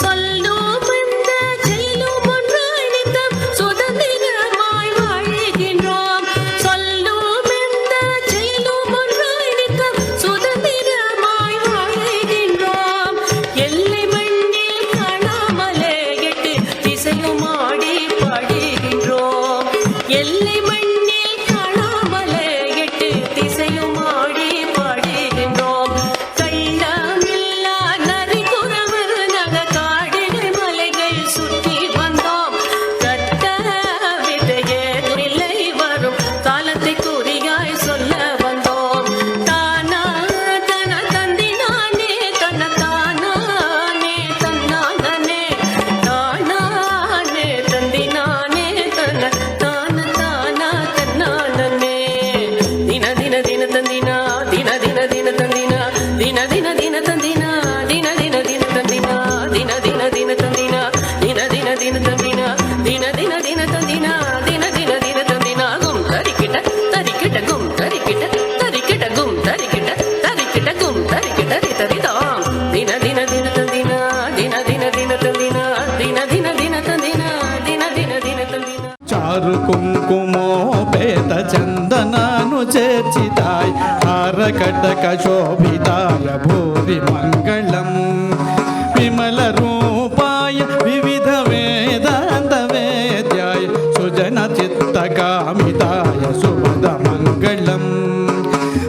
சொல்லும் இந்த செல்லும் ஒன்றாய் நித்தம் சுதந்திரமாய் வாழ்கின்றோம் சொல்லும் இந்த செல்லும் ஒன்றாய் நித்தம் சுதந்திரமாய் வாழ்கின்றோம் எல்லை மண்ணில் காணாமலே எட்டு திசையும் ஆடி பாடுகின்றோம் எல்லை மண்ணில் காணாமலே எட்டு திசையும் ஆடி பாடுகின்றோம் கைலாமில்லா நரி குறவர் நக காடுகள் மலைகள் சுற்றி வந்தோம் கட்ட விதையே இல்லை வரும் காலத்தை குறியாய் சொல்ல வந்தோம் தானா தன தந்தினானே தன தானானே தன்னானே தானானே தந்தினானே தன தான தானா தன்னானே தின தின தின தந்தினா தின தின தின தந்தினா தின தின தின தந்தினா தின தின தின தந்தினா தின தின தின தந்தினா தின தின தின தந்தினா தின தின தின தந்தினா தின தின தின தந்தினா கும் தரிக்கிட்ட தரிக்கிட்ட கும் தரிக்கிட்ட தரிக்கிட்ட கும் தரிக்கிட்ட தரிக்கிட்ட கும் தரிக்கிட்ட தரிதாம் தின தின தின தந்தினா தின தின தின தந்தினா தின தின தின தந்தினா தின தின தின தந்தினா చారు కుంకుమోపేత చందనాను చేర్చితాయ్ హారకటక శోభితాయ భూరి మంగళం విమల రూపాయ వివిధ వేదాంత వేద్యాయ సుజన చిత్తకామితాయ శుభద మంగళం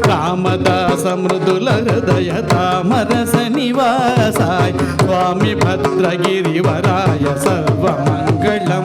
రామదాస మృదుల హృదయ తామరస నివాసాయ స్వామి భద్రగిరివరాయ సర్వమంగళం